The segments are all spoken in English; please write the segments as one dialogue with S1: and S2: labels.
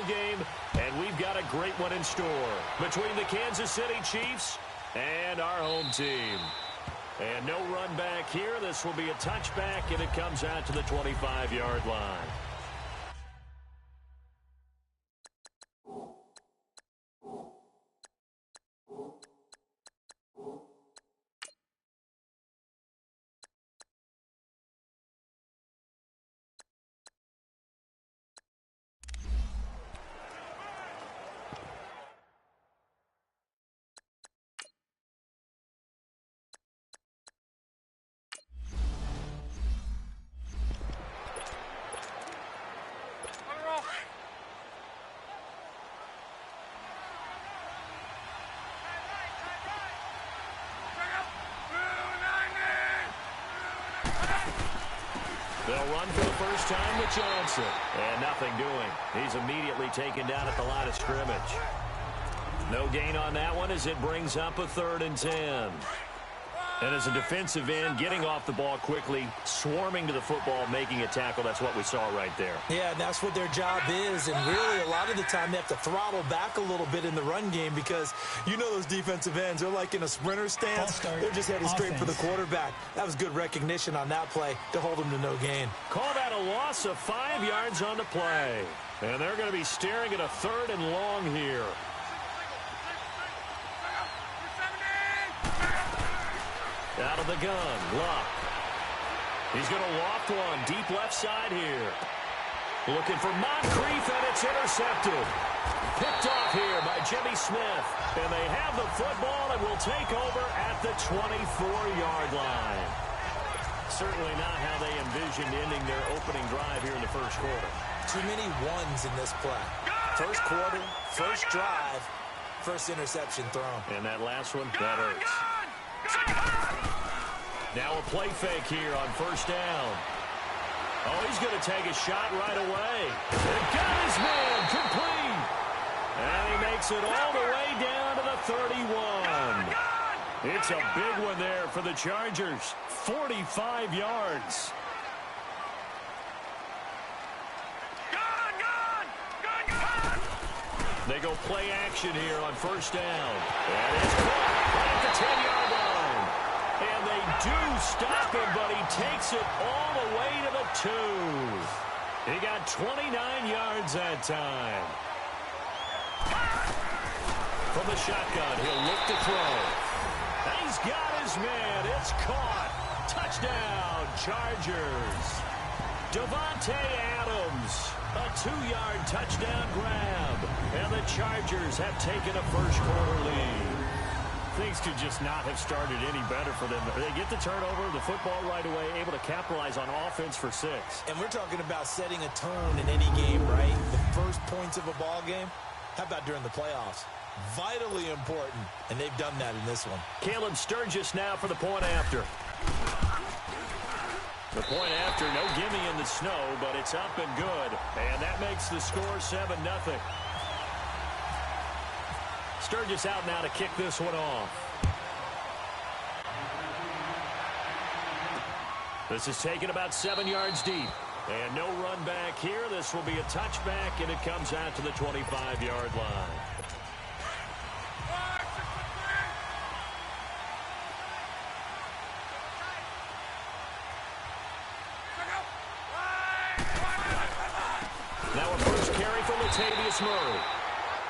S1: game, and we've got a great one in store between the Kansas City Chiefs and our home team. And no run back here. This will be a touchback, and it comes out to the 25-yard line. They'll run for the first time with Johnson. And nothing doing. He's immediately taken down at the line of scrimmage. No gain on that one as it brings up a 3rd and 10. And as a defensive end, getting off the ball quickly, swarming to the football, making a tackle, that's what we saw right there.
S2: Yeah, and that's what their job is. And really, a lot of the time, they have to throttle back a little bit in the run game because you know those defensive ends, they're like in a sprinter stance. They're just heading straight for the quarterback. That was good recognition on that play to hold them to no gain.
S1: Call that a loss of 5 yards on the play. And they're going to be staring at a 3rd and long here. Out of the gun, Luck. He's going to loft one deep left side here. Looking for Moncrief, and it's intercepted. Picked off here by Jimmy Smith. And they have the football and will take over at the 24-yard line. Certainly not how they envisioned ending their opening drive here in the first quarter.
S2: Too many ones in this play. First quarter, first drive, first interception thrown.
S1: And that last one, that hurts. Now a play fake here on first down. Oh, he's going to take a shot right away. And got his man complete. And he makes it all the way down to the 31. It's a big one there for the Chargers. 45 yards. They go play action here on first down. And it's caught at the 10-yard line. And they do stop him, but he takes it all the way to the 2. He got 29 yards that time. From the shotgun, he'll look to throw. And he's got his man. It's caught. Touchdown, Chargers. Davante Adams, a 2-yard touchdown grab. And the Chargers have taken a first-quarter lead. Things could just not have started any better for them. They get the turnover, the football right away, able to capitalize on offense for 6.
S2: And we're talking about setting a tone in any game, right? The first points of a ball game. How about during the playoffs? Vitally important, and they've done that in this one.
S1: Caleb Sturgis now for the point after. The point after, no gimme in the snow, but it's up and good. And that makes the score 7-0. Sturgis out now to kick this one off. This is taken about 7 yards deep. And no run back here. This will be a touchback, and it comes out to the 25-yard line. Now a first carry for Latavius Murray.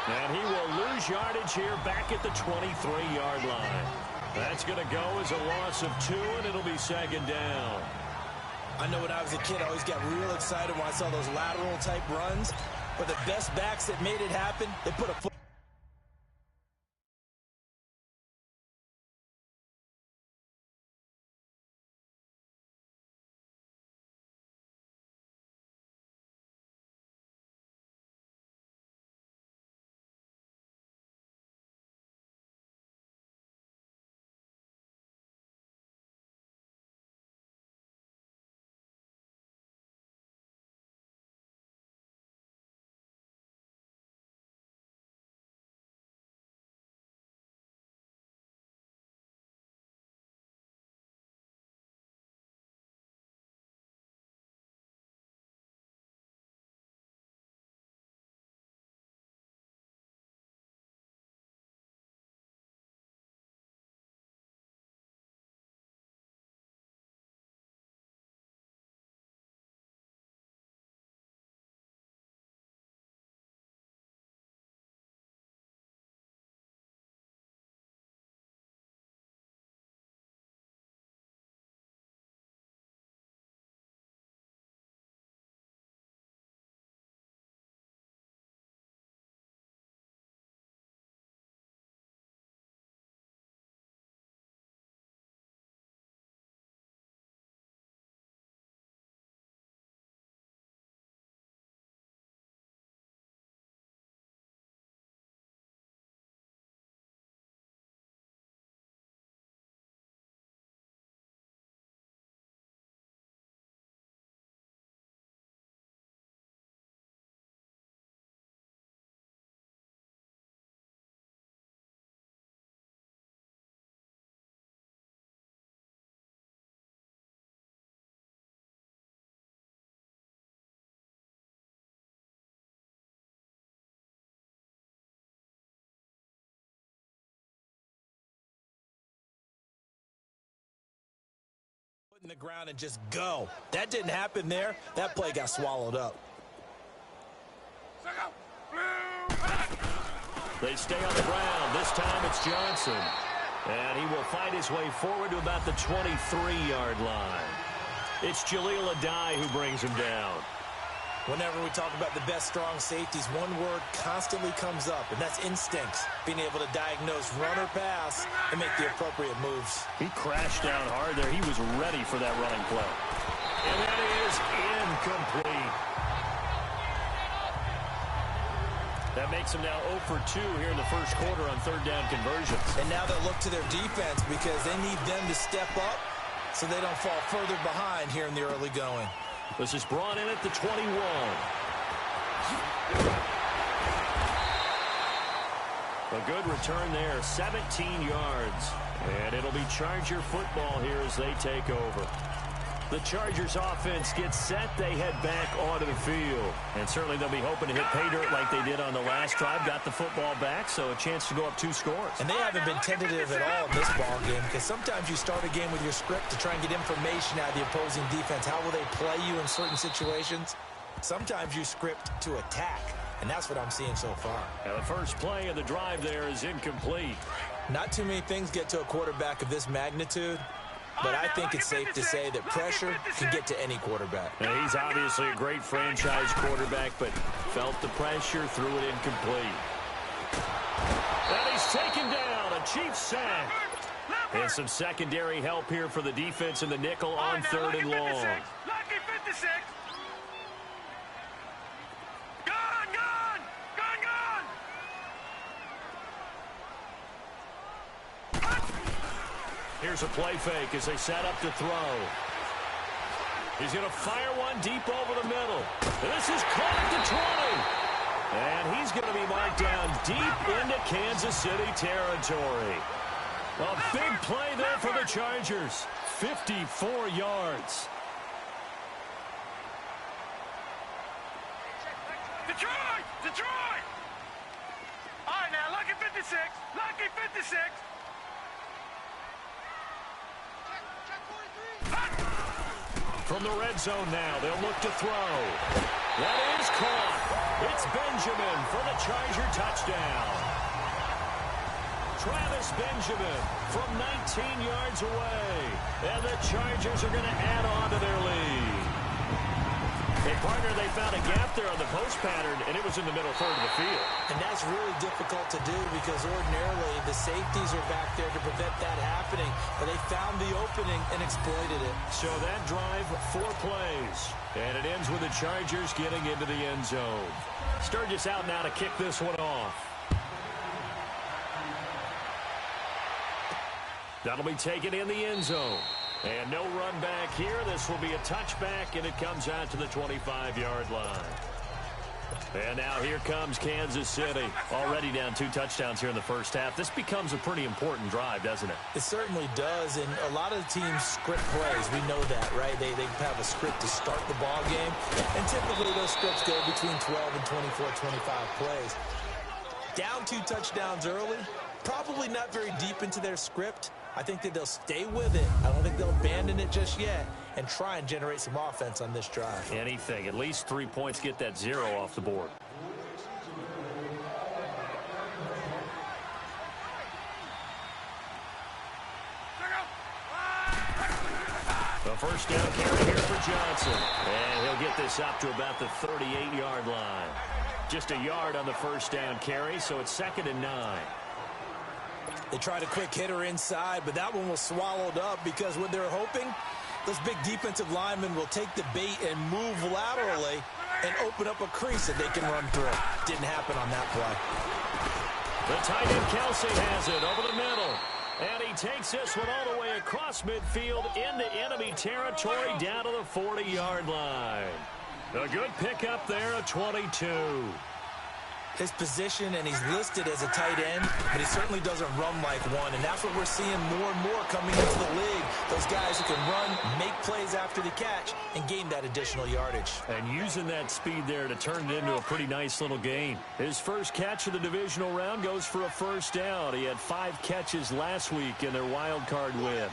S1: And he will lose yardage here back at the 23-yard line. That's going to go as a loss of 2, and it'll be 2nd down.
S2: I know when I was a kid, I always got real excited when I saw those lateral-type runs. But the best backs that made it happen, they put a foot in the ground and just go. That didn't happen there. That play got swallowed up.
S1: They stay on the ground. This time it's Johnson. And he will fight his way forward to about the 23-yard line. It's Jaleel Adai who brings him down.
S2: Whenever we talk about the best strong safeties, one word constantly comes up, and that's instincts. Being able to diagnose run or pass and make the appropriate moves.
S1: He crashed down hard there. He was ready for that running play. And that is incomplete. That makes them now 0 for 2 here in the first quarter on third down conversions.
S2: And now they'll look to their defense because they need them to step up so they don't fall further behind here in the early going.
S1: This is brought in at the 21. A good return there, 17 yards. And it'll be Charger football here as they take over. The Chargers offense gets set. They head back onto the field. And certainly they'll be hoping to hit pay dirt like they did on the last drive. Got the football back, so a chance to go up 2 scores.
S2: And they haven't been tentative at all in this ball game because sometimes you start a game with your script to try and get information out of the opposing defense. How will they play you in certain situations? Sometimes you script to attack, and that's what I'm seeing so far.
S1: Now the first play of the drive there is incomplete.
S2: Not too many things get to a quarterback of this magnitude. But I think it's safe to say that pressure can get to any quarterback.
S1: Now, he's obviously a great franchise quarterback, but felt the pressure, threw it incomplete. And he's taken down, a Chiefs sack. And some secondary help here for the defense in the nickel on third and long.
S3: Lucky 56. Gone.
S1: Here's a play fake as they set up to throw. He's going to fire one deep over the middle. This is caught at the 20. And he's going to be marked down deep into Kansas City territory. A big play there for the Chargers. 54 yards.
S3: Detroit! All right, now, lucky 56. Lucky 56.
S1: From the red zone now, they'll look to throw. That is caught. It's Benjamin for the Charger touchdown. Travis Benjamin from 19 yards away. And the Chargers are going to add on to their lead. Hey, partner, they found a gap there on the post pattern, and it was in the middle third of the field.
S2: And that's really difficult to do because ordinarily the safeties are back there to prevent that happening. But they found the opening and exploited it.
S1: So that drive, 4 plays. And it ends with the Chargers getting into the end zone. Sturgis out now to kick this one off. That'll be taken in the end zone. And no run back here. This will be a touchback, and it comes out to the 25-yard line. And now here comes Kansas City. Already down 2 touchdowns here in the first half. This becomes a pretty important drive, doesn't it?
S2: It certainly does, and a lot of the teams script plays. We know that, right? They have a script to start the ball game, and typically those scripts go between 12 and 24, 25 plays. Down 2 touchdowns early, probably not very deep into their script. I think that they'll stay with it. I don't think they'll abandon it just yet and try and generate some offense on this drive.
S1: Anything. At least 3 points, get that 0 off the board. The first down carry here for Johnson. And he'll get this up to about the 38-yard line. Just a yard on the first down carry, so it's 2nd and 9.
S2: They tried a quick hitter inside, but that one was swallowed up because what they're hoping, those big defensive linemen will take the bait and move laterally and open up a crease that they can run through. Didn't happen on that play.
S1: The tight end Kelsey has it over the middle. And he takes this one all the way across midfield into enemy territory down to the 40-yard line. A good pickup there at 22.
S2: His position, and he's listed as a tight end, but he certainly doesn't run like one, and that's what we're seeing more and more coming into the league. Those guys who can run, make plays after the catch, and gain that additional yardage.
S1: And using that speed there to turn it into a pretty nice little gain. His first catch of the divisional round goes for a first down. He had 5 catches last week in their wild card win.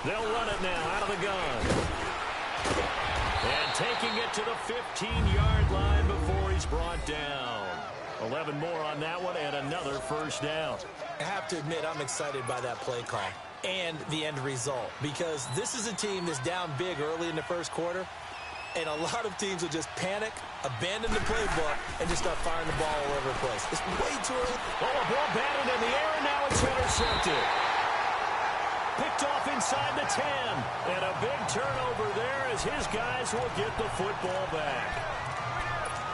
S1: They'll run it now out of the gun. And taking it to the 15-yard line before he's brought down. 11 more on that one and another first down.
S2: I have to admit, I'm excited by that play call and the end result, because this is a team that's down big early in the first quarter, and a lot of teams will just panic, abandon the playbook, and just start firing the ball all over the place. It's way too early.
S1: Oh, a ball batted in the air, and now it's intercepted. Picked off inside the 10. And a big turnover there as his guys will get the football back.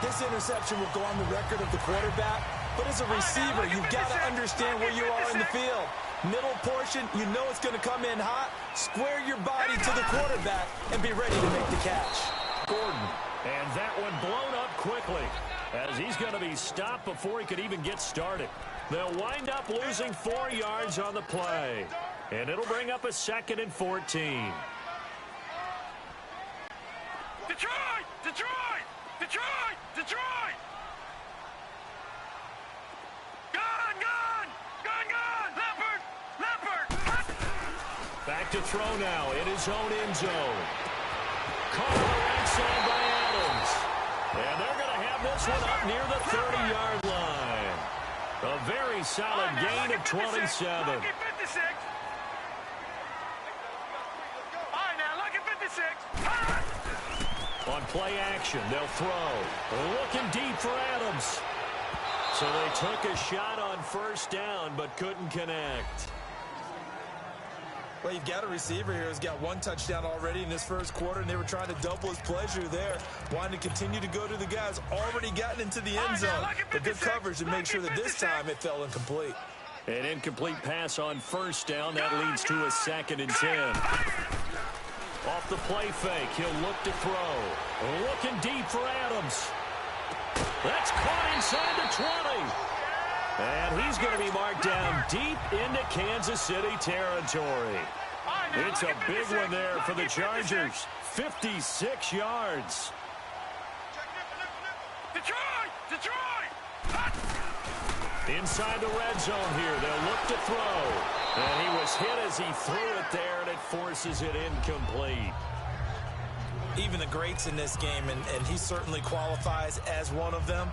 S2: This interception will go on the record of the quarterback, but as a receiver, you've got to understand where you are in the field. Middle portion, you know it's going to come in hot. Square your body to the quarterback and be ready to make the catch.
S1: Gordon, and that one blown up quickly as he's going to be stopped before he could even get started. They'll wind up losing 4 yards on the play, and it'll bring up a 2nd and 14.
S3: Detroit! Detroit! Detroit! Detroit! Gun! Gun! Gun! Gun! Leopard! Leopard!
S1: Back to throw now in his own end zone. Caught on the right side by Adams. And they're going to have this one up near the 30-yard line. A very solid gain of 27.
S3: Lucky 56. All right, now, lucky 56.
S1: On play action, they'll throw. Looking deep for Adams. So they took a shot on first down, but couldn't connect.
S2: Well, you've got a receiver here who's got 1 touchdown already in this first quarter, and they were trying to double his pleasure there. Wanting to continue to go to the guys already gotten into the end zone. But good coverage to make sure that this time it fell incomplete.
S1: An incomplete pass on first down. That leads to a 2nd and 10. Off the play fake, he'll look to throw. Looking deep for Adams. That's caught inside the 20. And he's going to be marked down deep into Kansas City territory. It's a big one there for the Chargers. 56 yards.
S3: Detroit! Detroit!
S1: Inside the red zone here, they'll look to throw. And he was hit as he threw it there, and it forces it incomplete.
S2: Even the greats in this game, and he certainly qualifies as one of them,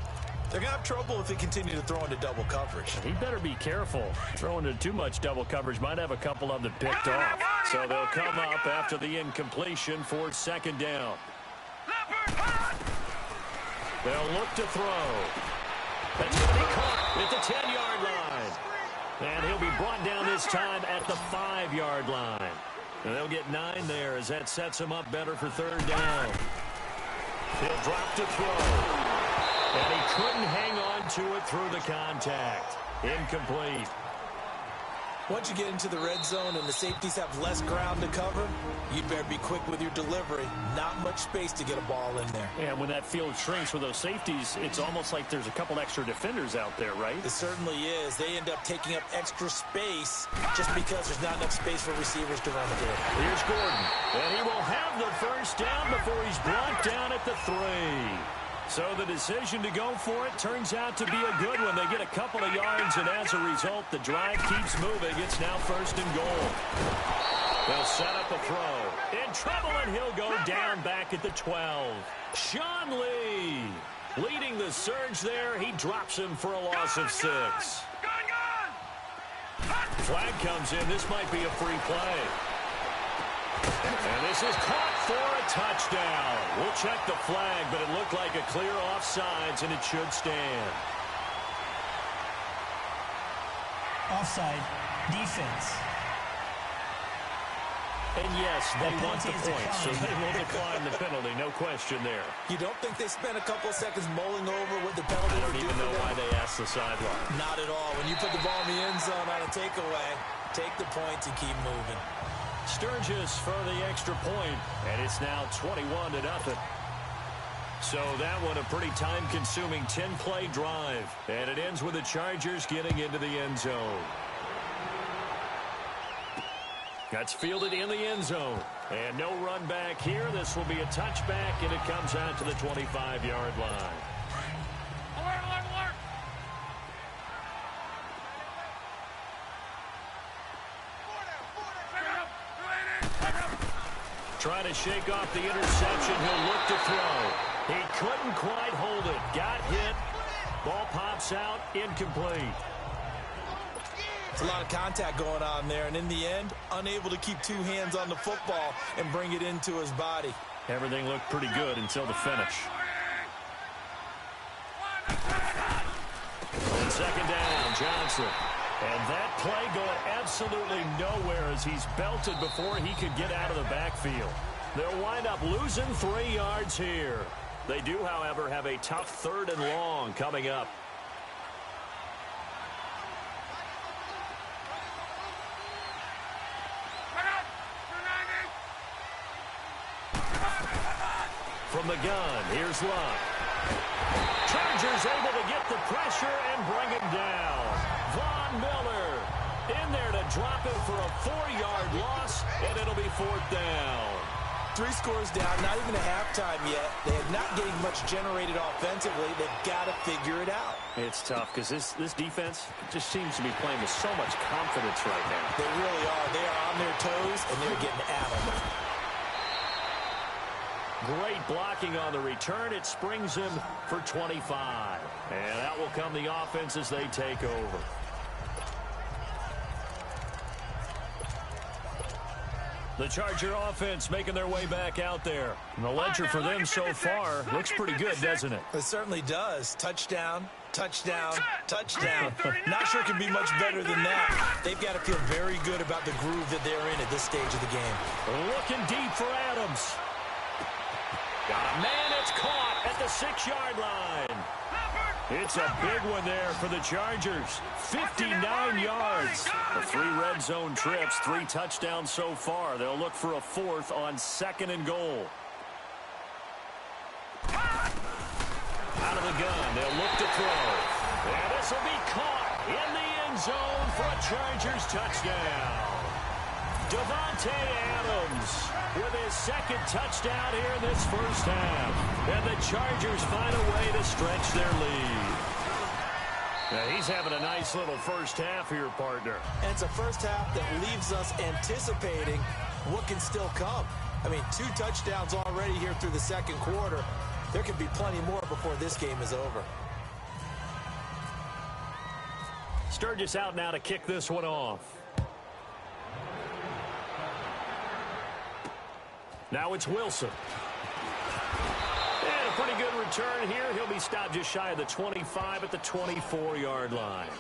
S2: they're going to have trouble if they continue to throw into double coverage.
S1: He better be careful. Throwing into too much double coverage might have a couple of them picked off. So they'll come up after the incompletion for 2nd down. They'll look to throw. That's going to be caught at the 10-yard line. And he'll be brought down this time at the 5-yard line. And they'll get 9 there as that sets him up better for 3rd down. He'll drop to throw. And he couldn't hang on to it through the contact. Incomplete.
S2: Once you get into the red zone and the safeties have less ground to cover, you better be quick with your delivery. Not much space to get a ball in there.
S1: And when that field shrinks with those safeties, it's almost like there's a couple extra defenders out there, right?
S2: It certainly is. They end up taking up extra space just because there's not enough space for receivers to run through.
S1: Here's Gordon. And he will have the first down before he's brought down at the 3. So the decision to go for it turns out to be a good one. They get a couple of yards, and as a result, the drive keeps moving. It's now 1st and goal. They'll set up a throw. In trouble, and he'll go down back at the 12. Sean Lee leading the surge there. He drops him for a loss of 6. Flag comes in. This might be a free play. And this is caught for a touchdown. We'll check the flag, but it looked like a clear offsides, and it should stand.
S4: Offside, defense.
S1: And yes, they want the point, so they will decline the penalty. No question there.
S2: You don't think they spent a couple of seconds mulling over what the penalty
S1: I don't even know why they asked the sideline.
S2: Not at all. When you put the ball in the end zone on a takeaway, take the points and keep moving.
S1: Sturgis for the extra point, and it's now 21-0. So that one a pretty time-consuming 10-play drive, and it ends with the Chargers getting into the end zone. That's fielded in the end zone, and no run back here. This will be a touchback, and it comes out to the 25-yard line.
S3: Alert, alert, alert!
S1: Trying to shake off the interception. He'll look to throw. He couldn't quite hold it. Got hit. Ball pops out. Incomplete.
S2: It's a lot of contact going on there, and in the end, unable to keep two hands on the football and bring it into his body.
S1: Everything looked pretty good until the finish. And second down, Johnson. And that play going absolutely nowhere as he's belted before he could get out of the backfield. They'll wind up losing 3 yards here. They do, however, have a tough 3rd and long coming up. From the gun, here's Luck. Chargers able to get the pressure and bring him down. Von Miller in there to drop it for a 4-yard loss, and it'll be 4th down.
S2: 3 scores down, not even a halftime yet. They are not getting much generated offensively. They've got to figure it out.
S1: It's tough because this defense just seems to be playing with so much confidence right now.
S2: They really are. They are on their toes, and they're getting at them.
S1: Great blocking on the return. It springs him for 25. And that will come the offense as they take over. The Charger offense making their way back out there. And the ledger for them so far looks pretty good, doesn't it?
S2: It certainly does. Touchdown, touchdown, touchdown. Not sure it can be much better than that. They've got to feel very good about the groove that they're in at this stage of the game.
S1: Looking deep for Adams. Got a man, it's caught at the 6-yard line. It's a big one there for the Chargers. 59 yards. The 3 red zone trips, 3 touchdowns so far. They'll look for a 4th on 2nd and goal. Out of the gun, they'll look to throw. And this will be caught in the end zone for a Chargers touchdown. Davante Adams with his 2nd touchdown here in this first half. And the Chargers find a way to stretch their lead. Now, he's having a nice little first half here, partner.
S2: And it's a first half that leaves us anticipating what can still come. I mean, 2 touchdowns already here through the 2nd quarter. There could be plenty more before this game is over.
S1: Sturgis out now to kick this one off. Now it's Wilson. And a pretty good return here. He'll be stopped just shy of the 25 at the 24-yard line.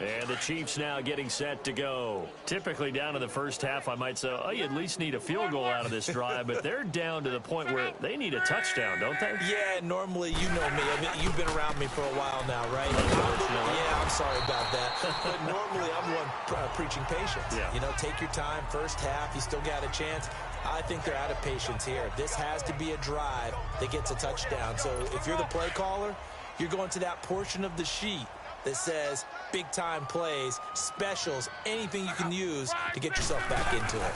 S1: And the Chiefs now getting set to go. Typically down to the first half, I might say, oh, you at least need a field goal out of this drive, but they're down to the point where they need a touchdown, don't they?
S2: Yeah, normally, you know me. I mean, you've been around me for a while now, right? Yeah, I'm sorry about that. But normally, I'm one preaching patience.
S1: Yeah.
S2: You know, take your time. First half, you still got a chance. I think they're out of patience here. This has to be a drive that gets a touchdown. So if you're the play caller, you're going to that portion of the sheet that says big-time plays, specials, anything you can use to get yourself back into it.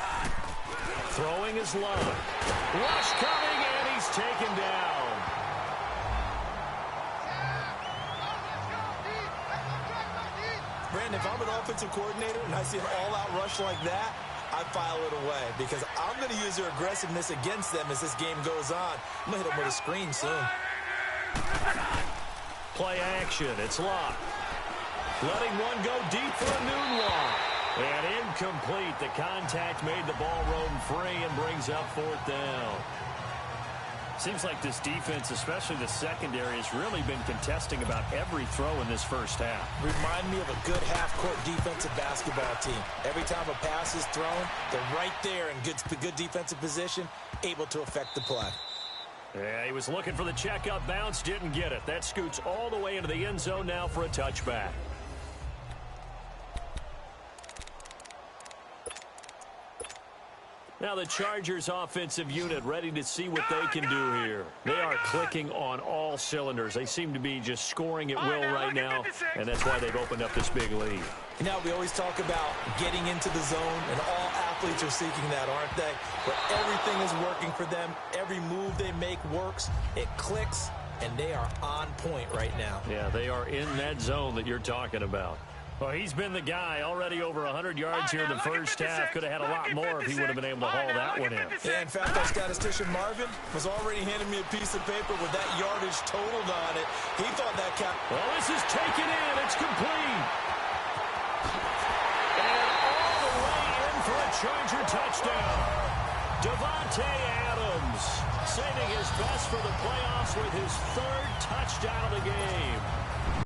S1: Throwing is low. Rush coming, and he's taken down.
S2: Brandon, if I'm an offensive coordinator and I see an all-out rush like that, I file it away because I'm going to use their aggressiveness against them as this game goes on. I'm going to hit them with a screen soon.
S1: Play action. It's locked. Letting one go deep for a noon long. And incomplete. The contact made the ball roam free and brings up 4th down. Seems like this defense, especially the secondary, has really been contesting about every throw in this first half.
S2: Remind me of a good half-court defensive basketball team. Every time a pass is thrown, they're right there in good defensive position, able to affect the play.
S1: Yeah, he was looking for the check-up bounce, didn't get it. That scoots all the way into the end zone now for a touchback. Now the Chargers offensive unit ready to see what they can do here. They are clicking on all cylinders. They seem to be just scoring at will right now, and that's why they've opened up this big lead.
S2: You know, we always talk about getting into the zone, and all athletes are seeking that, aren't they? But everything is working for them. Every move they make works. It clicks, and they are on point right now.
S1: Yeah, they are in that zone that you're talking about. Well, he's been the guy already over 100 yards here in the first half. Could have had a lot more if he would have been able to haul that one in.
S2: Yeah, in fact, our statistician Marvin was already handing me a piece of paper with that yardage totaled on it. He thought that count.
S1: Well, this is taken in. It's complete. And all the way in for a Charger touchdown. Davante Adams saving his best for the playoffs with his third touchdown of the game.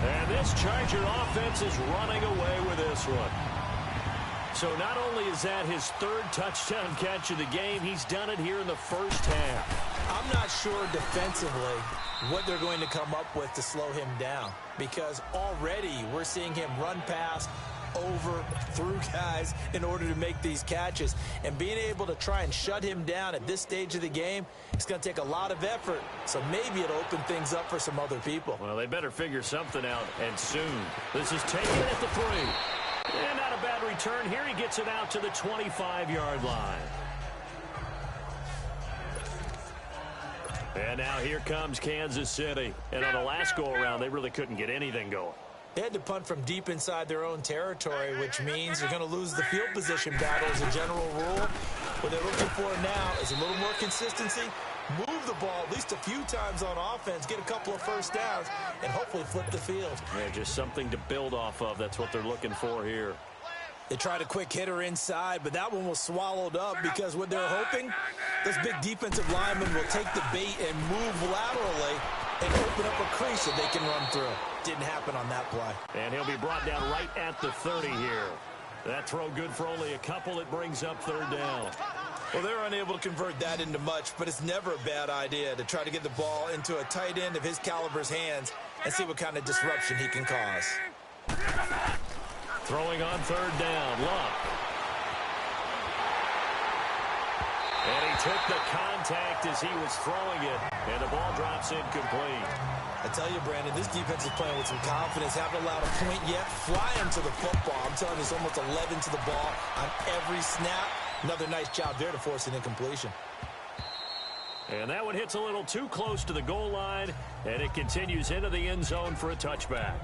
S1: And this Charger offense is running away with this one. So not only is that his third touchdown catch of the game, he's done it here in the first half.
S2: I'm not sure defensively what they're going to come up with to slow him down, because already we're seeing him run past, over, through guys in order to make these catches. And being able to try and shut him down at this stage of the game, it's going to take a lot of effort. So maybe it'll open things up for some other people.
S1: Well, they better figure something out, and soon. This is taken at the 3. And not a bad return here. He gets it out to the 25-yard line. And now here comes Kansas City. And on the last go-around, they really couldn't get anything going.
S2: They had to punt from deep inside their own territory, which means you're going to lose the field position battle as a general rule. What they're looking for now is a little more consistency, move the ball at least a few times on offense, get a couple of first downs, and hopefully flip the field.
S1: Yeah, just something to build off of. That's what they're looking for here.
S2: They tried a quick hitter inside, but that one was swallowed up because what they're hoping, those big defensive linemen will take the bait and move laterally and open up a crease that they can run through. Didn't happen on that play.
S1: And he'll be brought down right at the 30 here. That throw good for only a couple. It brings up third down.
S2: Well, they're unable to convert that into much, but it's never a bad idea to try to get the ball into a tight end of his caliber's hands and see what kind of disruption he can cause.
S1: Throwing on third down, Luck. And he took the contact as he was throwing it, and the ball drops incomplete.
S2: I tell you, Brandon, this defense is playing with some confidence. Haven't allowed a point yet. Flying to the football. I'm telling you, it's almost 11 to the ball on every snap. Another nice job there to force an incompletion.
S1: And that one hits a little too close to the goal line, and it continues into the end zone for a touchback.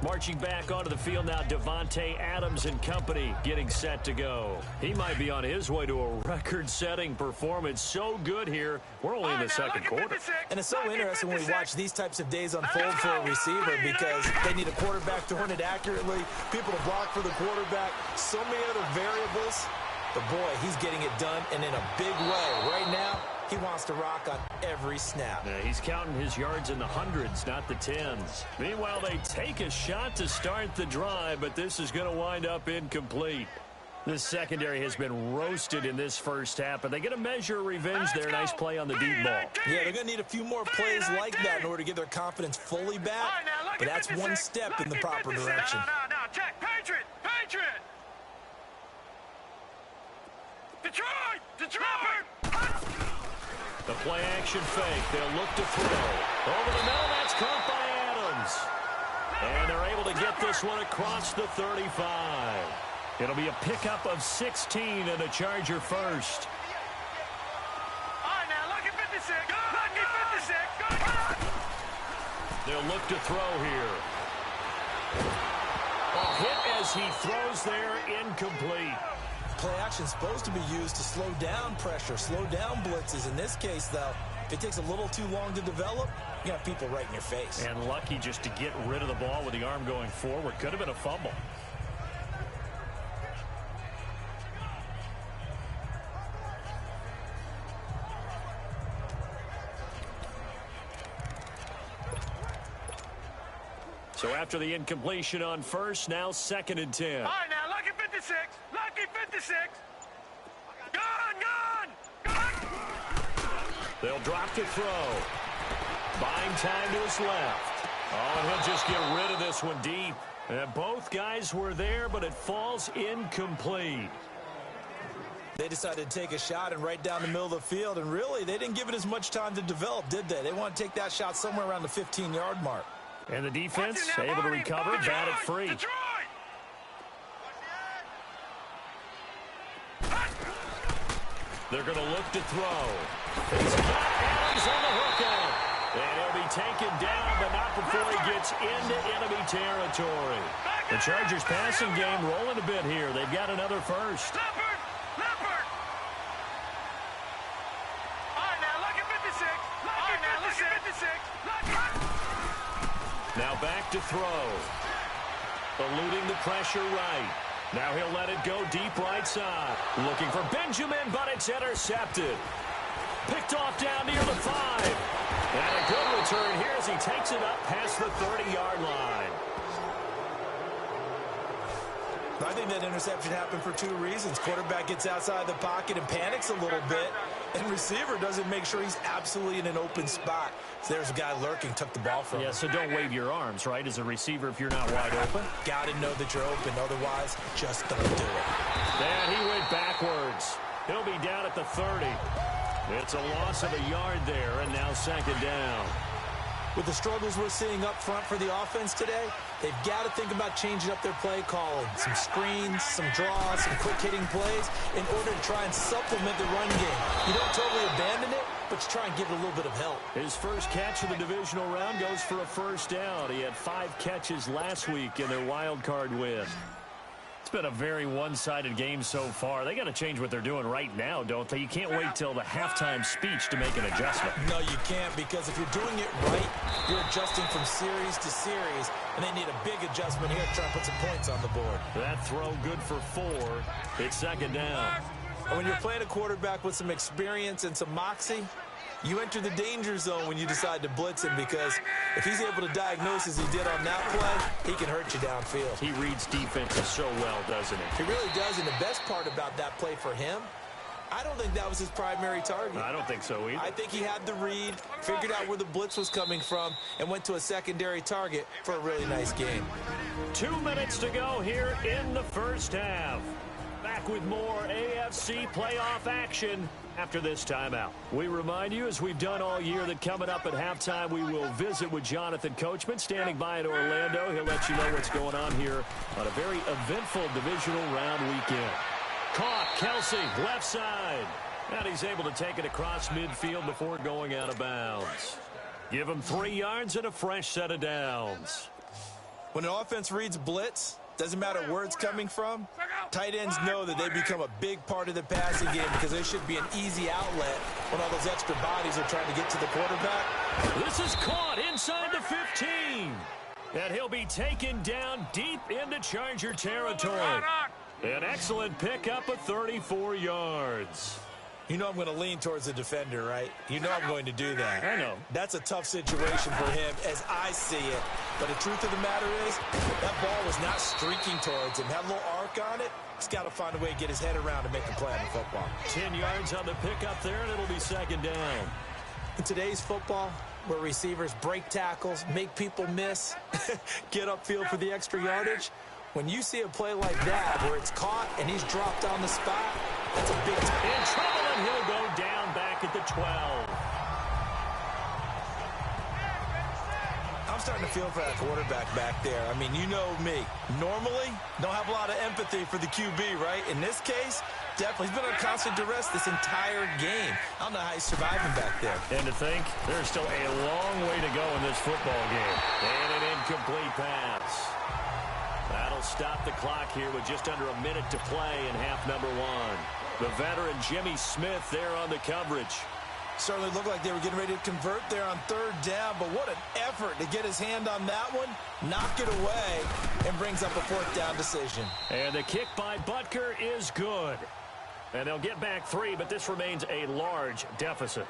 S1: Marching back onto the field now, Davante Adams and company getting set to go. He might be on his way to a record-setting performance. So good here. We're only in the second quarter.
S2: And it's so interesting when we watch these types of days unfold for a receiver, because they need a quarterback throwing it accurately, people to block for the quarterback, so many other variables. But boy, he's getting it done, and in a big way. Right now, he wants to rock on every snap.
S1: He's counting his yards in the hundreds, not the tens. Meanwhile, they take a shot to start the drive, but this is going to wind up incomplete. This secondary has been roasted in this first half, but they get a measure of revenge there. Nice play on the deep ball.
S2: Yeah, they're going to need a few more plays like that in order to get their confidence fully back, but that's one step in the proper direction.
S3: No, check. Patriot! Detroit!
S1: The play-action fake. They'll look to throw. Over the middle, that's caught by Adams. And they're able to get this one across the 35. It'll be a pickup of 16 and a Charger first.
S3: All right, now, lucky 56. Lucky 56.
S1: They'll look to throw here. A hit as he throws there, incomplete.
S2: Play action is supposed to be used to slow down pressure, slow down blitzes. In this case, though, if it takes a little too long to develop, you got people right in your face.
S1: And lucky just to get rid of the ball with the arm going forward. Could have been a fumble. So after the incompletion on first, now 2nd and 10.
S3: All right, now, lucky 56. Lucky 56. Gone!
S1: They'll drop to throw. Buying time to his left. Oh, and he'll just get rid of this one deep. And both guys were there, but it falls incomplete.
S2: They decided to take a shot and right down the middle of the field, and really, they didn't give it as much time to develop, did they? They want to take that shot somewhere around the 15-yard mark.
S1: And the defense able to recover, bat it free.
S3: Detroit!
S1: They're going to look to throw. He's got Adams on the hook on. And he'll be taken down, but not before he gets into enemy territory. The Chargers passing game rolling a bit here. They've got another first.
S3: Leopard! Leopard! All right, now, lucky 56. Lucky 56.
S1: Now back to throw. Eluding the pressure right. Now he'll let it go deep right side. Looking for Benjamin, but it's intercepted. Picked off down near the 5. And a good return here as he takes it up past the 30-yard line.
S2: I think that interception happened for two reasons. Quarterback gets outside the pocket and panics a little bit, and receiver doesn't make sure he's absolutely in an open spot. So there's a guy lurking, took the ball from him.
S1: Yeah, so don't wave your arms, right, as a receiver if you're not wide open.
S2: Got to know that you're open, otherwise just don't do it.
S1: And he went backwards. He'll be down at the 30. It's a loss of a yard there, and now second down.
S2: With the struggles we're seeing up front for the offense today, they've got to think about changing up their play calling. Some screens, some draws, some quick-hitting plays in order to try and supplement the run game. You don't totally abandon it, but you try and give it a little bit of help.
S1: His first catch of the divisional round goes for a first down. He had 5 catches last week in their wild card win. It's been a very one-sided game so far. They got to change what they're doing right now, don't they? You can't wait till the halftime speech to make an adjustment.
S2: No, you can't, because if you're doing it right, you're adjusting from series to series, and they need a big adjustment here to try and put some points on the board.
S1: That throw good for 4. It's second down.
S2: And when you're playing a quarterback with some experience and some moxie, you enter the danger zone when you decide to blitz him, because if he's able to diagnose as he did on that play, he can hurt you downfield.
S1: He reads defenses so well, doesn't he?
S2: He really does, and the best part about that play for him, I don't think that was his primary target.
S1: I don't think so either.
S2: I think he had the read, figured out where the blitz was coming from, and went to a secondary target for a really nice game.
S1: 2 minutes to go here in the first half. Back with more AFC playoff action after this timeout. We remind you, as we've done all year, that coming up at halftime, we will visit with Jonathan Coachman, standing by in Orlando. He'll let you know what's going on here on a very eventful divisional round weekend. Caught, Kelsey, left side. And he's able to take it across midfield before going out of bounds. Give him 3 yards and a fresh set of downs.
S2: When an offense reads blitz, doesn't matter where it's coming from, tight ends know that they become a big part of the passing game, because there should be an easy outlet when all those extra bodies are trying to get to the quarterback.
S1: This is caught inside the 15. And he'll be taken down deep into Charger territory. An excellent pickup of 34 yards.
S2: You know I'm going to lean towards the defender, right? You know I'm going to do that.
S1: I know.
S2: That's a tough situation for him as I see it. But the truth of the matter is, that ball was not streaking towards him. Had a little arc on it. He's got to find a way to get his head around and make a play on the football.
S1: 10 yards on the pickup there, and it'll be second down.
S2: In today's football, where receivers break tackles, make people miss, get upfield for the extra yardage, when you see a play like that where it's caught and he's dropped on the spot, that's a big time.
S1: In trouble, and he'll go down back at the 12.
S2: I'm starting to feel for that quarterback back there. I mean, you know me. Normally, don't have a lot of empathy for the QB, right? In this case, definitely. He's been on constant duress this entire game. I don't know how he's surviving back there.
S1: And to think, there's still a long way to go in this football game. And an incomplete pass. That'll stop the clock here with just under a minute to play in half number 1. The veteran Jimmy Smith there on the coverage.
S2: Certainly looked like they were getting ready to convert there on 3rd down, but what an effort to get his hand on that one, knock it away, and brings up a 4th down decision.
S1: And the kick by Butker is good. And they'll get back 3, but this remains a large deficit.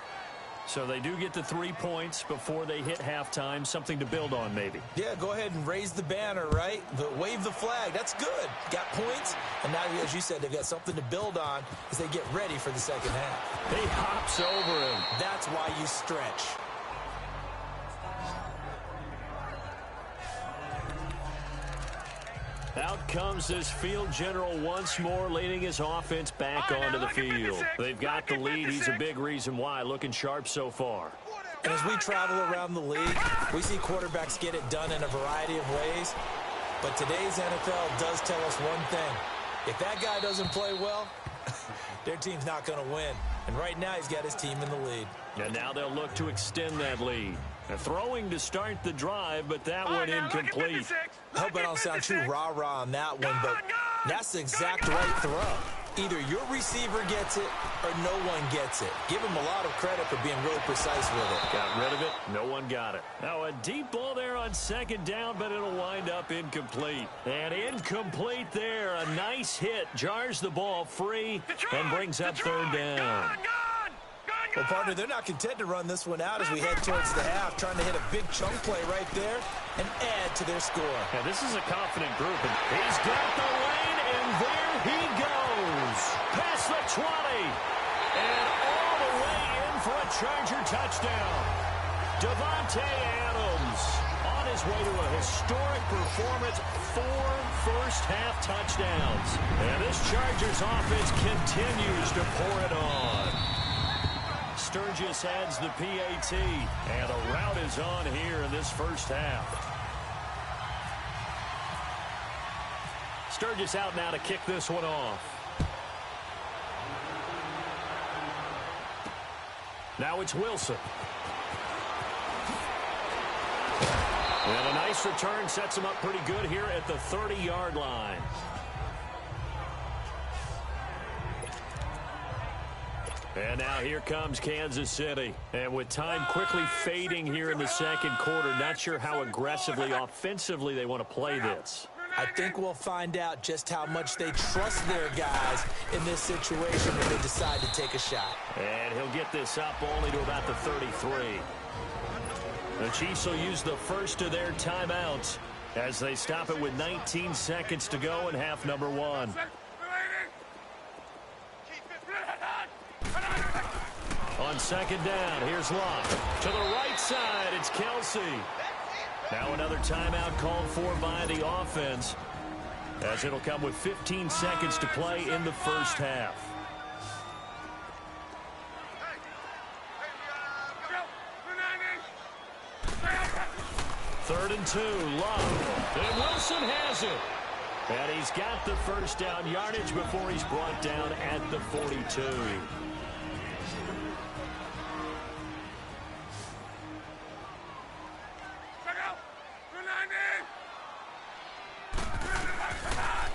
S1: So they do get the 3 points before they hit halftime, something to build on maybe.
S2: Yeah, go ahead and raise the banner, right? Wave the flag. That's good. Got points, and now, as you said, they've got something to build on as they get ready for the second half.
S1: He hops over him.
S2: That's why you stretch.
S1: Out comes this field general once more, leading his offense back onto the field. They've got the lead. He's a big reason why. Looking sharp so far.
S2: And as we travel around the league, we see quarterbacks get it done in a variety of ways. But today's NFL does tell us one thing. If that guy doesn't play well, their team's not going to win. And right now he's got his team in the lead.
S1: And now they'll look to extend that lead. They're throwing to start the drive, but that one incomplete.
S2: I hope I don't sound too rah-rah on that one, but that's the exact right throw. Either your receiver gets it or no one gets it. Give him a lot of credit for being really precise with it.
S1: Got rid of it. No one got it. Now a deep ball there on second down, but it'll wind up incomplete. And incomplete there. A nice hit. Jars the ball free and brings up third down.
S2: Well, partner, they're not content to run this one out as we head towards the half, trying to hit a big chunk play right there and add to their score.
S1: Yeah, this is a confident group. And he's got the lane, and there he goes. Past the 20. And all the way in for a Charger touchdown. Davante Adams on his way to a historic performance. 4 first-half touchdowns. And this Chargers offense continues to pour it on. Sturgis adds the PAT, and a rout is on here in this first half. Sturgis out now to kick this one off. Now it's Wilson. And a nice return sets him up pretty good here at the 30-yard line. And now here comes Kansas City. And with time quickly fading here in the second quarter, not sure how aggressively, offensively they want to play this.
S2: I think we'll find out just how much they trust their guys in this situation when they decide to take a shot.
S1: And he'll get this up only to about the 33. The Chiefs will use the first of their timeouts as they stop it with 19 seconds to go in half number 1. On second down, here's Locke. To the right side, it's Kelsey. Now another timeout called for by the offense, as it'll come with 15 seconds to play in the first half. Third and 2, Love. And Wilson has it. And he's got the first down yardage before he's brought down at the 42.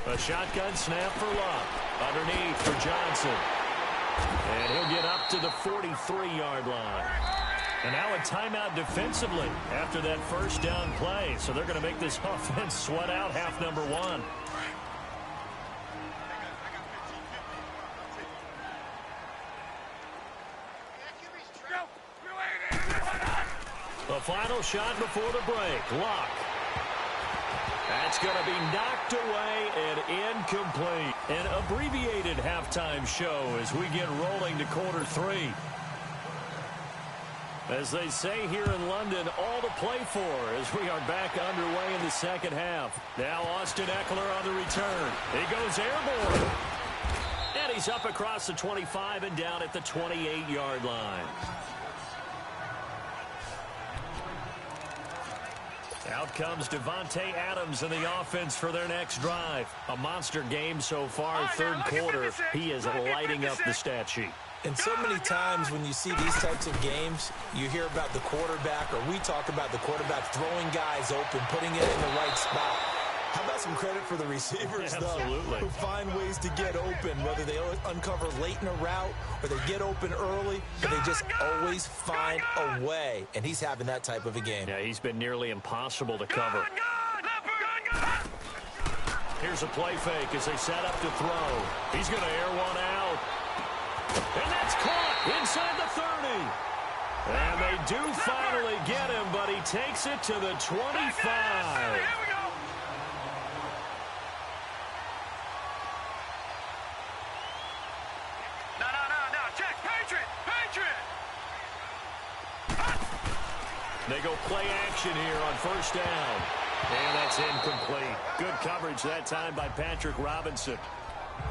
S1: A shotgun snap for Locke. Underneath for Johnson. And he'll get up to the 43-yard line. And now a timeout defensively after that first down play. So they're going to make this offense sweat out half number 1. The final shot before the break. Locke. That's going to be knocked away and incomplete. An abbreviated halftime show as we get rolling to quarter 3. As they say here in London, all to play for as we are back underway in the second half. Now Austin Eckler on the return. He goes airborne. And he's up across the 25 and down at the 28-yard line. Out comes Davante Adams in the offense for their next drive. A monster game so far, third quarter. He is lighting up the stat sheet.
S2: And so many times when you see these types of games, you hear about the quarterback, or we talk about the quarterback throwing guys open, putting it in the right spot. How about some credit for the receivers, though, who find ways to get open, whether they uncover late in a route or they get open early, but they just always find a way. And he's having that type of a game.
S1: Yeah, he's been nearly impossible to cover. Here's a play fake as they set up to throw. He's going to air one out. And that's caught inside the 30. And they do finally get him, but he takes it to the 25. They go play action here on first down. And that's incomplete. Good coverage that time by Patrick Robinson.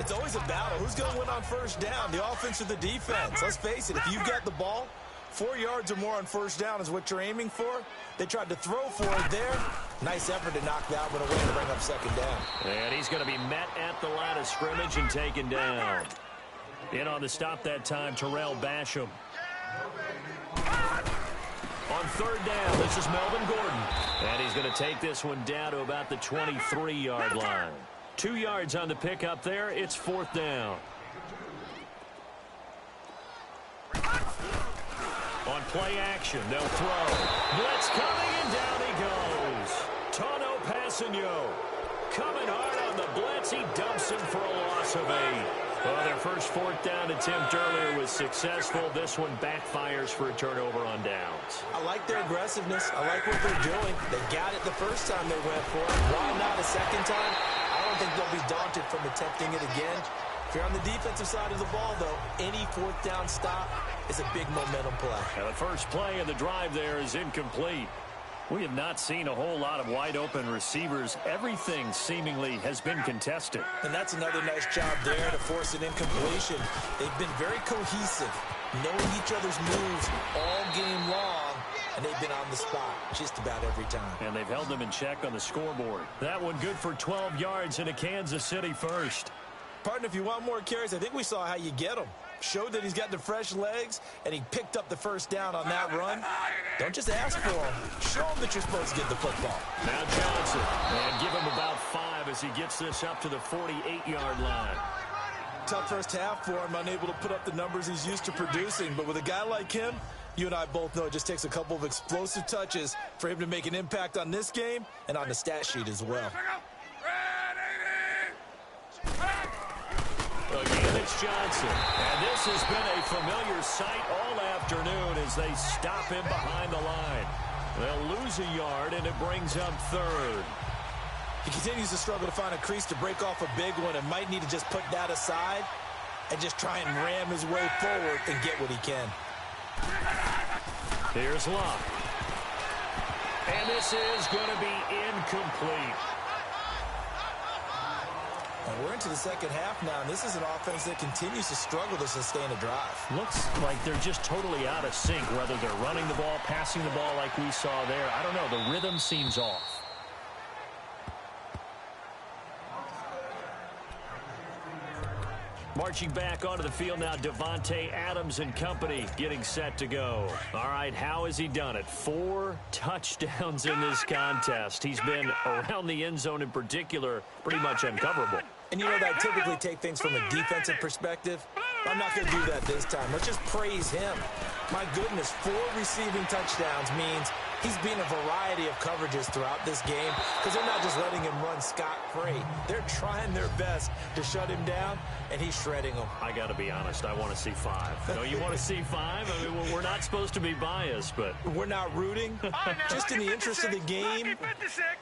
S2: It's always a battle. Who's going to win on first down, the offense or the defense? Let's face it, if you get the ball, 4 yards or more on first down is what you're aiming for. They tried to throw for it there. Nice effort to knock that one away to bring up second down.
S1: And he's going to be met at the line of scrimmage and taken down. In on the stop that time, Terrell Basham. On third down, this is Melvin Gordon. And he's going to take this one down to about the 23-yard line. 2 yards on the pickup there. It's fourth down. On play action, they'll throw. Blitz coming, and down he goes. Tono Passanio coming hard on the blitz. He dumps him for a loss of 8. Well, their first fourth down attempt earlier was successful. This one backfires for a turnover on downs.
S2: I like their aggressiveness. I like what they're doing. They got it the first time they went for it. Why not a second time? I don't think they'll be daunted from attempting it again. If you're on the defensive side of the ball, though, any fourth down stop is a big momentum play.
S1: Now the first play of the drive there is incomplete. We have not seen a whole lot of wide-open receivers. Everything seemingly has been contested.
S2: And that's another nice job there to force an incompletion. They've been very cohesive, knowing each other's moves all game long, and they've been on the spot just about every time.
S1: And they've held them in check on the scoreboard. That one good for 12 yards in a Kansas City first.
S2: Partner, if you want more carries, I think we saw how you get them. Showed that he's got the fresh legs, and he picked up the first down on that run. Don't just ask for him. Show him that you're supposed to get the football.
S1: Now Johnson, and give him about 5 as he gets this up to the 48-yard line.
S2: Tough first half for him, unable to put up the numbers he's used to producing. But with a guy like him, you and I both know it just takes a couple of explosive touches for him to make an impact on this game and on the stat sheet as well.
S1: Again, it's Johnson. And this has been a familiar sight all afternoon as they stop him behind the line. They'll lose a yard, and it brings up third.
S2: He continues to struggle to find a crease to break off a big one and might need to just put that aside and just try and ram his way forward and get what he can.
S1: Here's Locke. And this is going to be incomplete.
S2: And we're into the second half now, and this is an offense that continues to struggle to sustain a drive.
S1: Looks like they're just totally out of sync, whether they're running the ball, passing the ball like we saw there. I don't know. The rhythm seems off. Marching back onto the field now, Davante Adams and company getting set to go. All right, how has he done it? 4 touchdowns in this contest. He's been around the end zone in particular, pretty much uncoverable.
S2: And you know that I typically take things from a defensive perspective. I'm not going to do that this time. Let's just praise him. My goodness, 4 receiving touchdowns means he's been a variety of coverages throughout this game because they're not just letting him run scot-free. They're trying their best to shut him down, and he's shredding them.
S1: I got to be honest, I want to see 5. No, you want to see 5? I mean, we're not supposed to be biased, but...
S2: We're not rooting. Just in the interest of the game,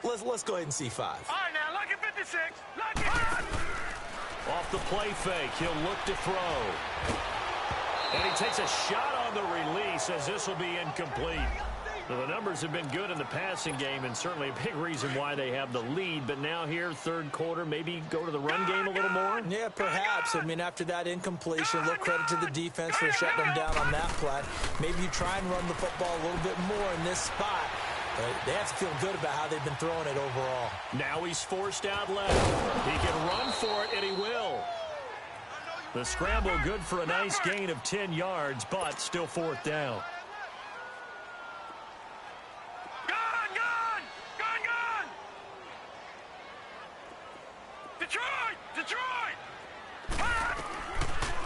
S2: let's go ahead and see 5.
S3: All right, now, lucky 56. Lucky.
S1: Off the play fake, he'll look to throw. And he takes a shot on the release as this will be incomplete. Now, the numbers have been good in the passing game and certainly a big reason why they have the lead. But now here, third quarter, maybe go to the run game a little more?
S2: Yeah, perhaps. I mean, after that incompletion, a little credit to the defense for shutting them down on that play. Maybe you try and run the football a little bit more in this spot. But they have to feel good about how they've been throwing it overall.
S1: Now he's forced out left. He can run for it, and he will. The scramble good for a nice gain of 10 yards, but still fourth down.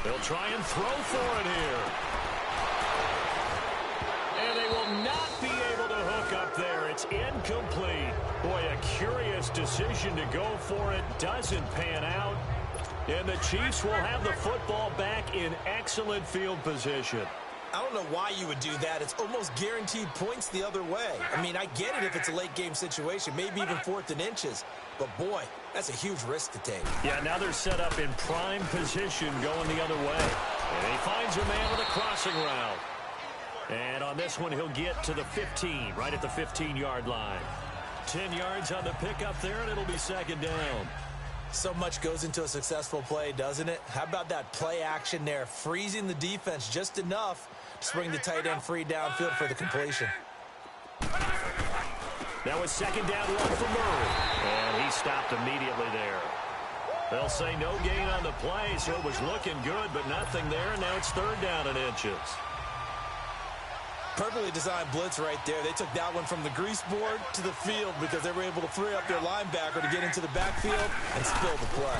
S1: They'll try and throw for it here. And they will not be able to hook up there. It's incomplete. Boy, a curious decision to go for it. Doesn't pan out. And the Chiefs will have the football back in excellent field position.
S2: I don't know why you would do that. It's almost guaranteed points the other way. I mean, I get it if it's a late game situation, maybe even 4th and inches. But, boy, that's a huge risk to take.
S1: Yeah, now they're set up in prime position going the other way. And he finds a man with a crossing route. And on this one, he'll get to the 15, right at the 15-yard line. 10 yards on the pickup there, and it'll be second down.
S2: So much goes into a successful play, doesn't it? How about that play action there, freezing the defense just enough to bring the tight end free downfield for the completion.
S1: That was second down, 1 for Murray. And he stopped immediately there. They'll say no gain on the play, so it was looking good, but nothing there. Now it's 3rd down and inches.
S2: Perfectly designed blitz right there. They took that one from the grease board to the field because they were able to free up their linebacker to get into the backfield and spill the play.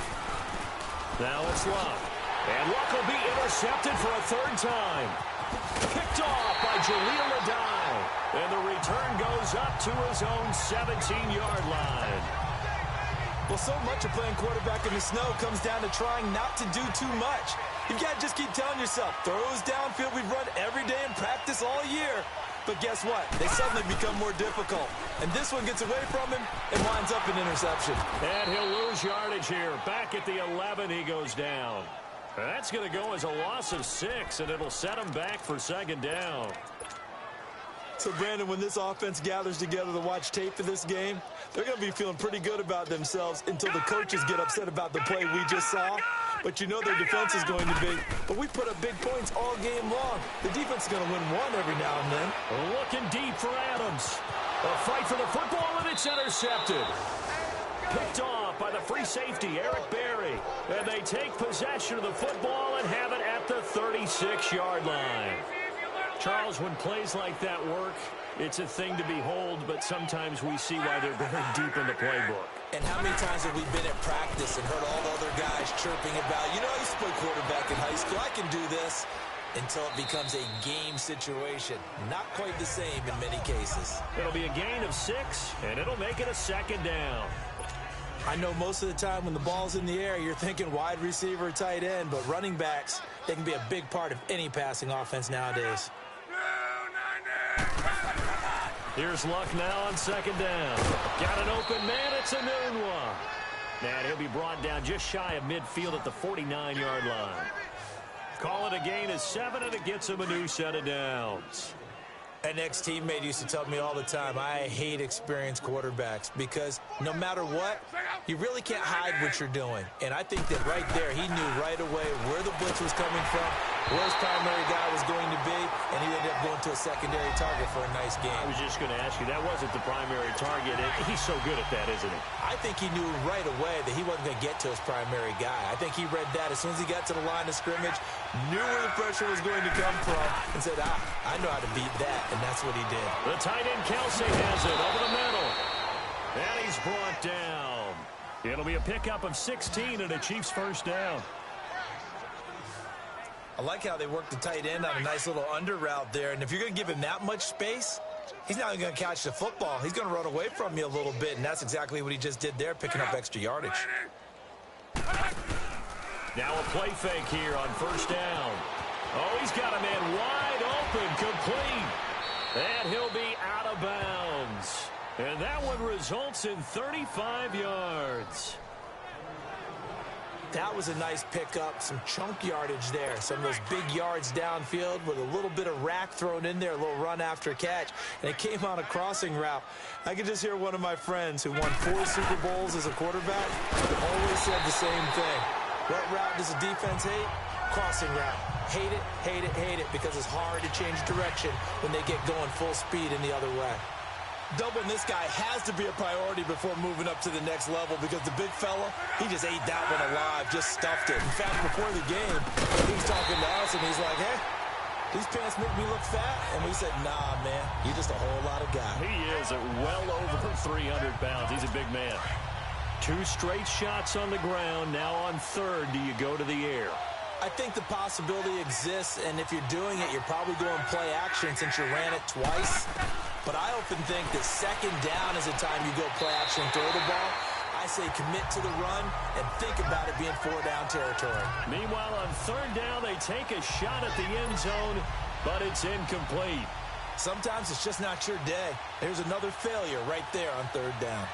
S1: Now it's Luck. And Luck will be intercepted for a 3rd time. Picked off by Jaleel Adai. And the return goes up to his own 17-yard line.
S2: Well, so much of playing quarterback in the snow comes down to trying not to do too much. You've got to just keep telling yourself, throws downfield we've run every day in practice all year. But guess what? They suddenly become more difficult. And this one gets away from him and winds up an interception.
S1: And he'll lose yardage here. Back at the 11, he goes down. That's going to go as a loss of 6, and it'll set him back for 2nd down.
S2: So, Brandon, when this offense gathers together to watch tape for this game, they're going to be feeling pretty good about themselves until the coaches get upset about the play we just saw. But you know their defense is going to be. But we put up big points all game long. The defense is going to win one every now and then.
S1: Looking deep for Adams. A fight for the football, and it's intercepted. Picked off by the free safety, Eric Berry. And they take possession of the football and have it at the 36-yard line. Charles, when plays like that work, it's a thing to behold, but sometimes we see why they're very deep in the playbook.
S2: And how many times have we been at practice and heard all the other guys chirping about, you know, I used to play quarterback in high school, I can do this, until it becomes a game situation. Not quite the same in many cases.
S1: It'll be a gain of 6, and it'll make it a 2nd down.
S2: I know most of the time when the ball's in the air, you're thinking wide receiver, tight end, but running backs, they can be a big part of any passing offense nowadays.
S1: Here's Luck now on 2nd down. Got an open man. It's a noon one. And he'll be brought down just shy of midfield at the 49-yard line. Call it a gain of 7, and it gets him a new set of downs.
S2: An ex-teammate used to tell me all the time, I hate experienced quarterbacks because no matter what, you really can't hide what you're doing. And I think that right there, he knew right away where the blitz was coming from, where his primary guy was going to be, and he ended up going to a secondary target for a nice game.
S1: I was just going to ask you, that wasn't the primary target. He's so good at that, isn't he?
S2: I think he knew right away that he wasn't going to get to his primary guy. I think he read that as soon as he got to the line of scrimmage, knew where the pressure was going to come from, and said, I know how to beat that. And that's what he did.
S1: The tight end, Kelsey, has it over the middle. And he's brought down. It'll be a pickup of 16 and a Chiefs 1st down.
S2: I like how they work the tight end on a nice little under route there. And if you're going to give him that much space, he's not going to catch the football. He's going to run away from you a little bit. And that's exactly what he just did there, picking up extra yardage.
S1: Now a play fake here on 1st down. Oh, he's got a man wide open, complete. And he'll be out of bounds. And that one results in 35 yards.
S2: That was a nice pickup, some chunk yardage there. Some of those big yards downfield with a little bit of rack thrown in there, a little run after catch. And it came on a crossing route. I could just hear one of my friends who won 4 Super Bowls as a quarterback always said the same thing. What route does the defense hate? Crossing route. Hate it, hate it, hate it, because it's hard to change direction when they get going full speed in the other way. Doubling this guy has to be a priority before moving up to the next level because the big fella, he just ate that one alive, just stuffed it. In fact, before the game, he was talking to us, and he's like, hey, these pants make me look fat. And we said, nah, man, you're just a whole lot of guy.
S1: He is at well over 300 pounds. He's a big man. 2 straight shots on the ground. Now on 3rd, do you go to the air?
S2: I think the possibility exists, and if you're doing it, you're probably going play action since you ran it twice. But I often think that 2nd down is the time you go play action and throw the ball. I say commit to the run and think about it being 4-down territory.
S1: Meanwhile, on 3rd down, they take a shot at the end zone, but it's incomplete.
S2: Sometimes it's just not your day. There's another failure right there on 3rd down.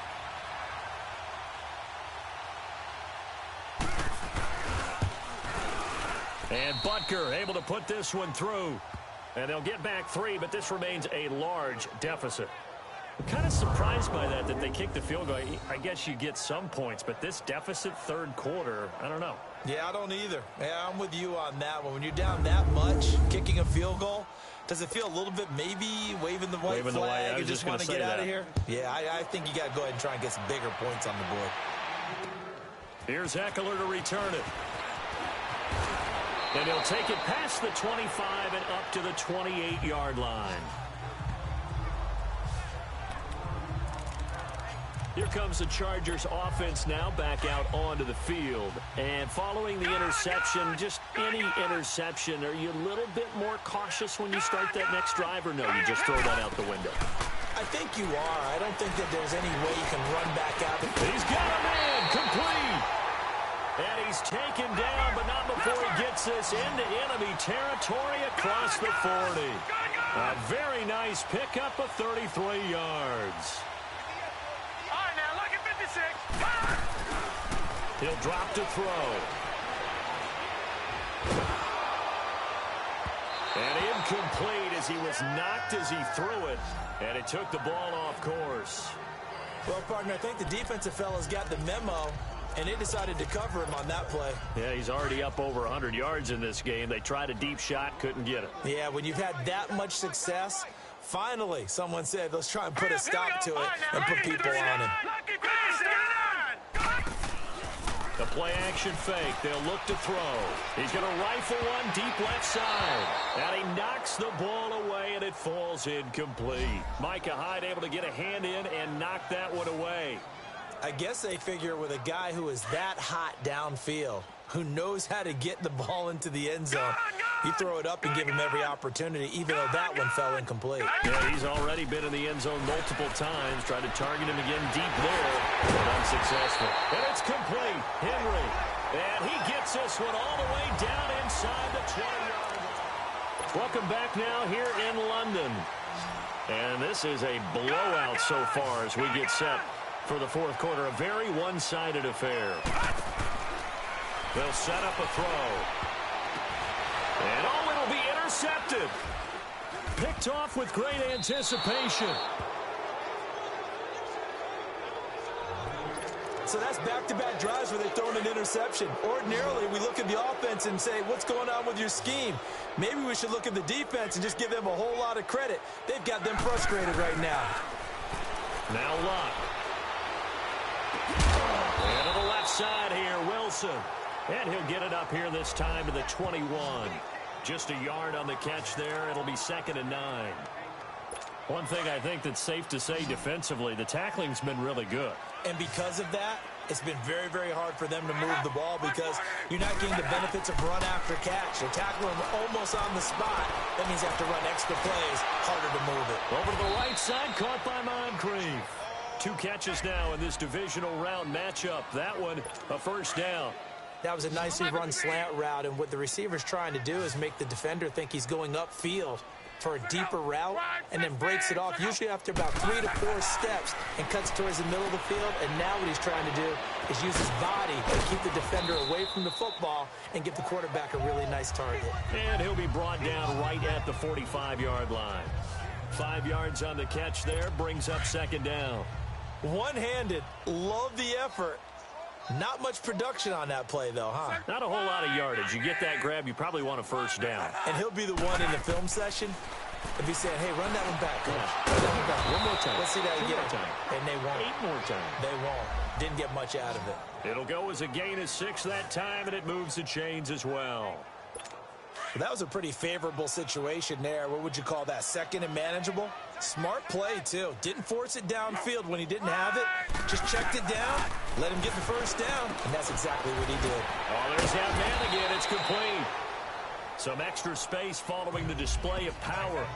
S1: And Butker able to put this one through. And they'll get back 3, but this remains a large deficit. I'm kind of surprised by that they kicked the field goal. I guess you get some points, but this deficit 3rd quarter, I don't know.
S2: Yeah, I don't either. Yeah, I'm with you on that one. When you're down that much, kicking a field goal, does it feel a little bit maybe waving the white flag and just want to get out of here? Yeah, I think you got to go ahead and try and get some bigger points on the board.
S1: Here's Eckler to return it. And he'll take it past the 25 and up to the 28-yard line. Here comes the Chargers offense now back out onto the field. And following the interception, just any interception, are you a little bit more cautious when you start that next drive, or no, you just throw that out the window?
S2: I think you are. I don't think that there's any way you can run back out.
S1: He's got a man, complete. And he's taken down, but not before he gets this into enemy territory across the 40. A very nice pickup of 33 yards. He'll drop to throw. And incomplete as he was knocked as he threw it. And it took the ball off course.
S2: Well, partner, I think the defensive fellas got the memo, and they decided to cover him on that play.
S1: Yeah, he's already up over 100 yards in this game. They tried a deep shot, couldn't get it.
S2: Yeah, when you've had that much success, finally someone said, let's try and put a stop to it and put people on him.
S1: The play-action fake. They'll look to throw. He's going to rifle one deep left side. And he knocks the ball away, and it falls incomplete. Micah Hyde able to get a hand in and knock that one away.
S2: I guess they figure with a guy who is that hot downfield, who knows how to get the ball into the end zone, you throw it up and give him every opportunity, even though that one fell incomplete.
S1: Yeah, he's already been in the end zone multiple times. Tried to target him again deep there, but unsuccessful. And it's complete. Henry. And he gets this one all the way down inside the 20-yard line. Welcome back now here in London. And this is a blowout so far as we get set for the fourth quarter. A very one-sided affair. They'll set up a throw. And oh, it'll be intercepted. Picked off with great anticipation.
S2: So that's back-to-back drives where they've thrown an interception. Ordinarily, we look at the offense and say, what's going on with your scheme? Maybe we should look at the defense and just give them a whole lot of credit. They've got them frustrated right now.
S1: Now Locke. And to the left side here, Wilson. And he'll get it up here this time to the 21. Just a yard on the catch there. It'll be 2nd and 9. One thing I think that's safe to say defensively, the tackling's been really good.
S2: And because of that, it's been very, very hard for them to move the ball because you're not getting the benefits of run after catch. They're tackling almost on the spot. That means they have to run extra plays, harder to move it.
S1: Over to the right side, caught by Moncrief. 2 catches now in this divisional round matchup. That one, a first down.
S2: That was a nicely run slant route, and what the receiver's trying to do is make the defender think he's going upfield for a deeper route and then breaks it off, usually after about 3 to 4 steps, and cuts towards the middle of the field. And now what he's trying to do is use his body to keep the defender away from the football and give the quarterback a really nice target. And
S1: he'll be brought down right at the 45-yard line. 5 yards on the catch there, brings up 2nd down.
S2: One-handed, love the effort. Not much production on that play, though, huh?
S1: Not a whole lot of yardage. You get that grab, you probably want a first down.
S2: And he'll be the one in the film session if he's saying, hey, run that one back, coach. Run that one back.
S1: One more time.
S2: Let's see that again.
S1: Time.
S2: And they won't.
S1: 8 more times.
S2: They won't. Didn't get much out of it.
S1: It'll go as a gain of 6 that time, and it moves the chains as well.
S2: Well, that was a pretty favorable situation there. What would you call that? 2nd and manageable? Smart play, too. Didn't force it downfield when he didn't have it. Just checked it down, let him get the first down, and that's exactly what he did.
S1: Oh, there's that man again. It's complete. Some extra space following the display of power.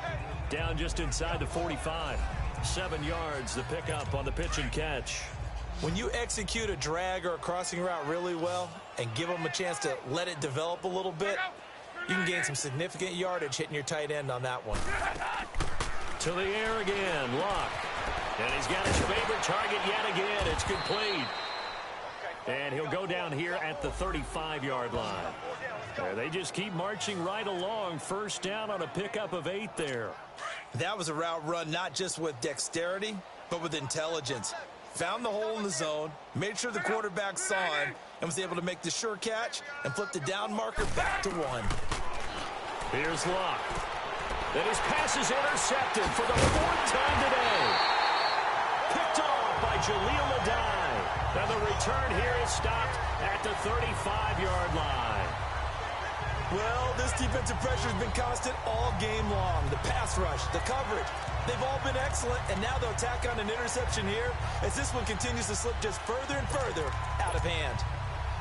S1: Down just inside the 45. 7 yards, the pickup on the pitch and catch.
S2: When you execute a drag or a crossing route really well and give them a chance to let it develop a little bit, you can gain some significant yardage hitting your tight end on that one.
S1: To the air again, Locke. And he's got his favorite target yet again. It's complete. And he'll go down here at the 35-yard line. There, they just keep marching right along. First down on a pickup of 8 there.
S2: That was a route run not just with dexterity, but with intelligence. Found the hole in the zone, made sure the quarterback saw him, and was able to make the sure catch and flip the down marker back to 1.
S1: Here's Locke. And his pass is intercepted for the 4th time today. Picked off by Jaleel Adai. And the return here is stopped at the 35-yard line.
S2: Well, this defensive pressure has been constant all game long. The pass rush, the coverage, they've all been excellent, and now they'll tack on an interception here as this one continues to slip just further and further out of hand.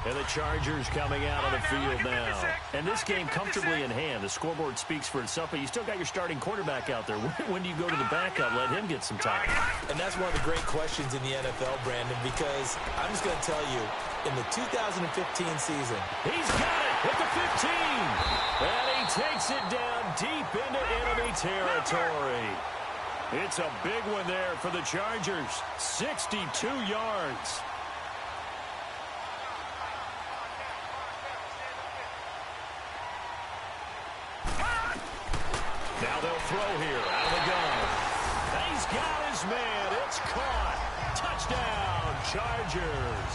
S1: And the Chargers coming out on the field now. And this game comfortably in hand. The scoreboard speaks for itself, but you still got your starting quarterback out there. When do you go to the backup? Let him get some time.
S2: And that's one of the great questions in the NFL, Brandon, because I'm just going to tell you, in the 2015 season,
S1: he's got it at the 15. And he takes it down deep into enemy territory. It's a big one there for the Chargers. 62 yards. Now they'll throw here out of the gun. And he's got his man. It's caught. Touchdown, Chargers.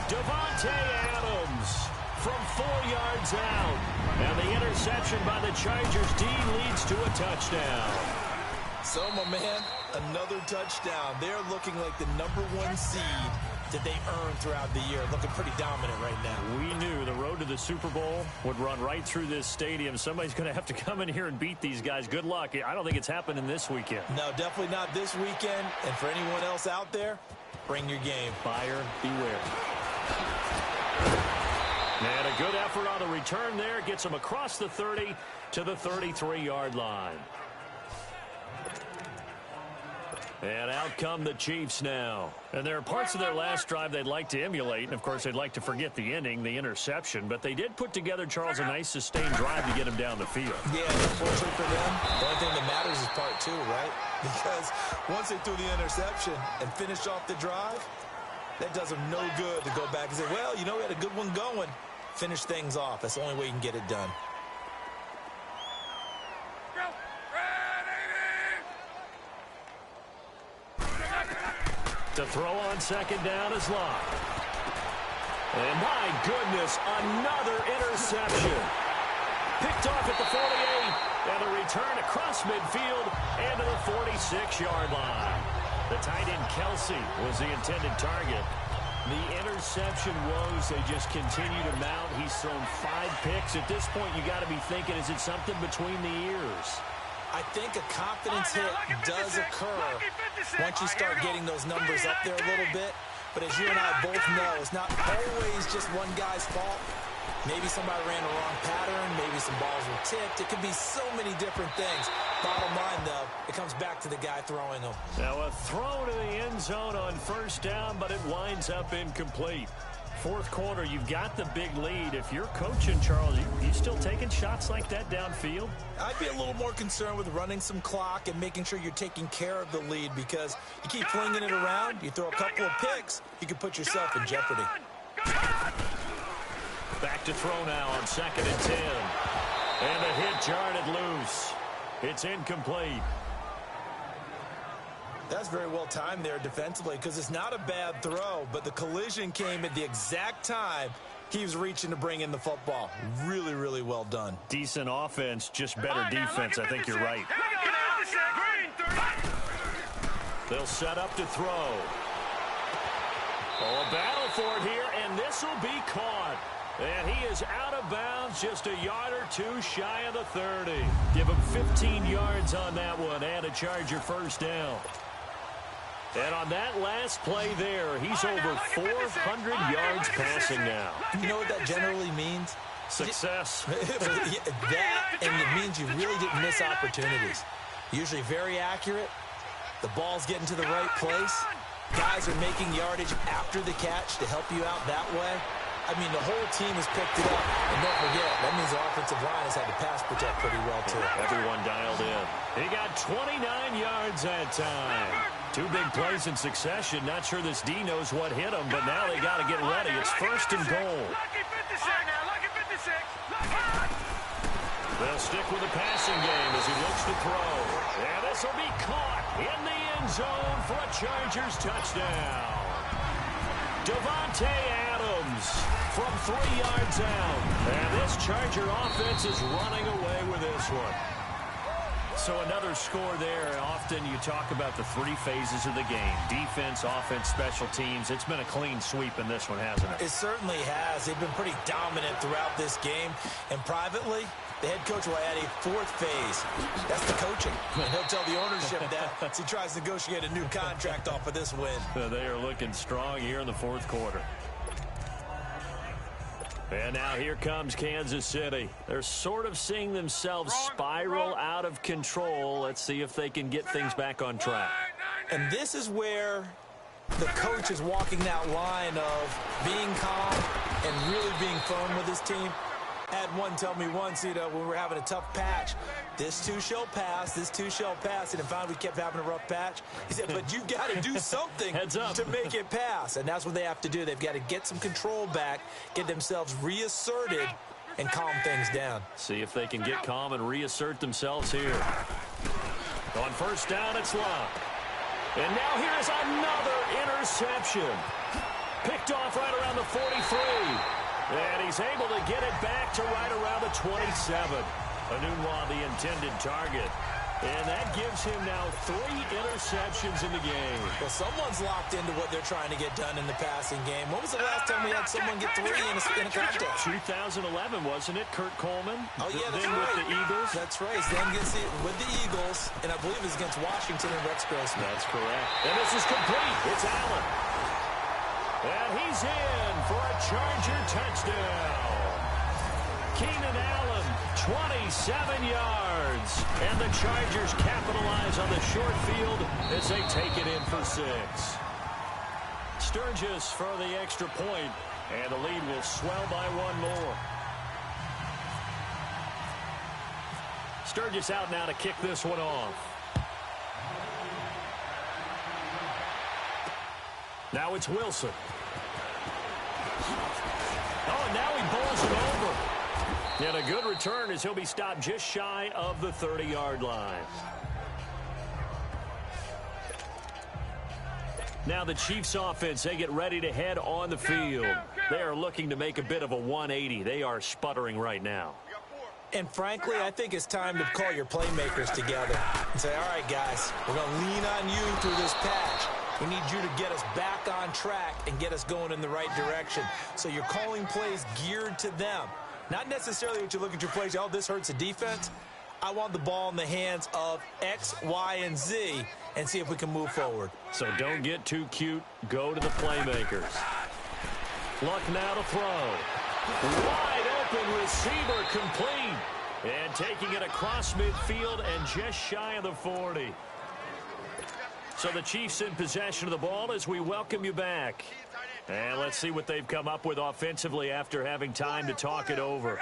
S1: Davante Adams from 4 yards out. And the interception by the Chargers D leads to a touchdown.
S2: So, my man, another touchdown. They're looking like the #1 seed that they earned throughout the year. Looking pretty dominant right now.
S1: We knew the road to the Super Bowl would run right through this stadium. Somebody's going to have to come in here and beat these guys. Good luck. I don't think it's happening this weekend.
S2: No, definitely not this weekend. And for anyone else out there, bring your game.
S1: Buyer beware. And a good effort on the return there. Gets them across the 30 to the 33-yard line. And out come the Chiefs now. And there are parts of their last drive they'd like to emulate. And, of course, they'd like to forget the inning, the interception. But they did put together, Charles, a nice sustained drive to get him down the field.
S2: Yeah, unfortunately for them, the only thing that matters is part 2, right? Because once they threw the interception and finished off the drive, that does them no good to go back and say, well, you know, we had a good one going. Finish things off. That's the only way you can get it done.
S1: To throw on second down is Locke. And my goodness, another interception. Picked off at the 48, and a return across midfield and to the 46-yard line. The tight end Kelsey was the intended target. The interception woes, they just continue to mount. He's thrown 5 picks. At this point, you got to be thinking, is it something between the ears?
S2: I think a confidence hit does occur once you start getting those numbers up there a little bit. But as you and I both know, it's not always just one guy's fault. Maybe somebody ran the wrong pattern. Maybe some balls were tipped. It could be so many different things. Bottom line, though, it comes back to the guy throwing them.
S1: Now a throw to the end zone on first down, but it winds up incomplete. Fourth quarter, you've got the big lead. If you're coaching, Charles, you still taking shots like that downfield?
S2: I'd be a little more concerned with running some clock and making sure you're taking care of the lead, because you keep flinging it around, you throw a couple of picks, you can put yourself in jeopardy.
S1: Back to throw now on 2nd and 10. And a hit jarred loose. It's incomplete.
S2: That's very well timed there defensively, because it's not a bad throw, but the collision came at the exact time he was reaching to bring in the football. Really, really well done.
S1: Decent offense, just better defense. I think you're right. They'll set up to throw. Oh, a battle for it here, and this will be caught. And he is out of bounds, just a yard or two shy of the 30. Give him 15 yards on that one, and a Charger first down. And on that last play there, he's over 400 yards passing now.
S2: You know what that generally means?
S1: Success.
S2: That, and it means you really didn't miss opportunities. Usually very accurate. The ball's getting to the right place. Guys are making yardage after the catch to help you out that way. I mean, the whole team has picked it up. And don't forget, that means the offensive line has had to pass protect pretty well, too.
S1: Everyone dialed in. He got 29 yards that time. 2 big plays in succession. Not sure this D knows what hit him, but now they got to get ready. It's 1st and goal. They'll stick with the passing game as he looks to throw. And this will be caught in the end zone for a Chargers touchdown. Davante Adams from 3 yards out. And this Charger offense is running away with this one. So another score there. Often you talk about the three phases of the game. Defense, offense, special teams. It's been a clean sweep in this one, hasn't it?
S2: It certainly has. They've been pretty dominant throughout this game. And privately, the head coach will add a fourth phase. That's the coaching. And he'll tell the ownership that as he tries to negotiate a new contract off of this win.
S1: They are looking strong here in the fourth quarter. And now here comes Kansas City. They're sort of seeing themselves spiral out of control. Let's see if they can get things back on track.
S2: And this is where the coach is walking that line of being calm and really being firm with his team. I had one tell me once, when we were having a tough patch, this too shall pass, this too shall pass. And finally we kept having a rough patch. He said, but you got to do something to make it pass. And that's what they have to do. They've got to get some control back, get themselves reasserted, and calm things down.
S1: See if they can get calm and reassert themselves here. On first down, it's Love. And now here is another interception. Picked off right around the 43. And he's able to get it back to right around the 27. Anunwa, the intended target. And that gives him now 3 interceptions in the game.
S2: Well, someone's locked into what they're trying to get done in the passing game. When was the last time we had someone get 3 in a contest?
S1: 2011, wasn't it? Kurt Coleman?
S2: Oh, yeah, that's
S1: then
S2: right.
S1: with the Eagles?
S2: That's right. Then gets it with the Eagles, and I believe it's against Washington and Rex Grossman.
S1: That's correct. And this is complete. It's Allen. And he's in for a Charger touchdown. Keenan Allen, 27 yards. And the Chargers capitalize on the short field as they take it in for 6. Sturgis for the extra point, and the lead will swell by 1 more. Sturgis out now to kick this one off. Now it's Wilson. Oh, and now he bowls it over. And a good return as he'll be stopped just shy of the 30-yard line. Now the Chiefs offense, they get ready to head on the field. They are looking to make a bit of a 180. They are sputtering right now.
S2: And frankly, I think it's time to call your playmakers together and say, all right, guys, we're going to lean on you through this patch. We need you to get us back on track and get us going in the right direction. So you're calling plays geared to them. Not necessarily what you look at your plays, oh, this hurts the defense. I want the ball in the hands of X, Y, and Z and see if we can move forward.
S1: So don't get too cute. Go to the playmakers. Luck now to throw. Wide open receiver complete. And taking it across midfield and just shy of the 40. So the Chiefs in possession of the ball as we welcome you back. And let's see what they've come up with offensively after having time to talk it over.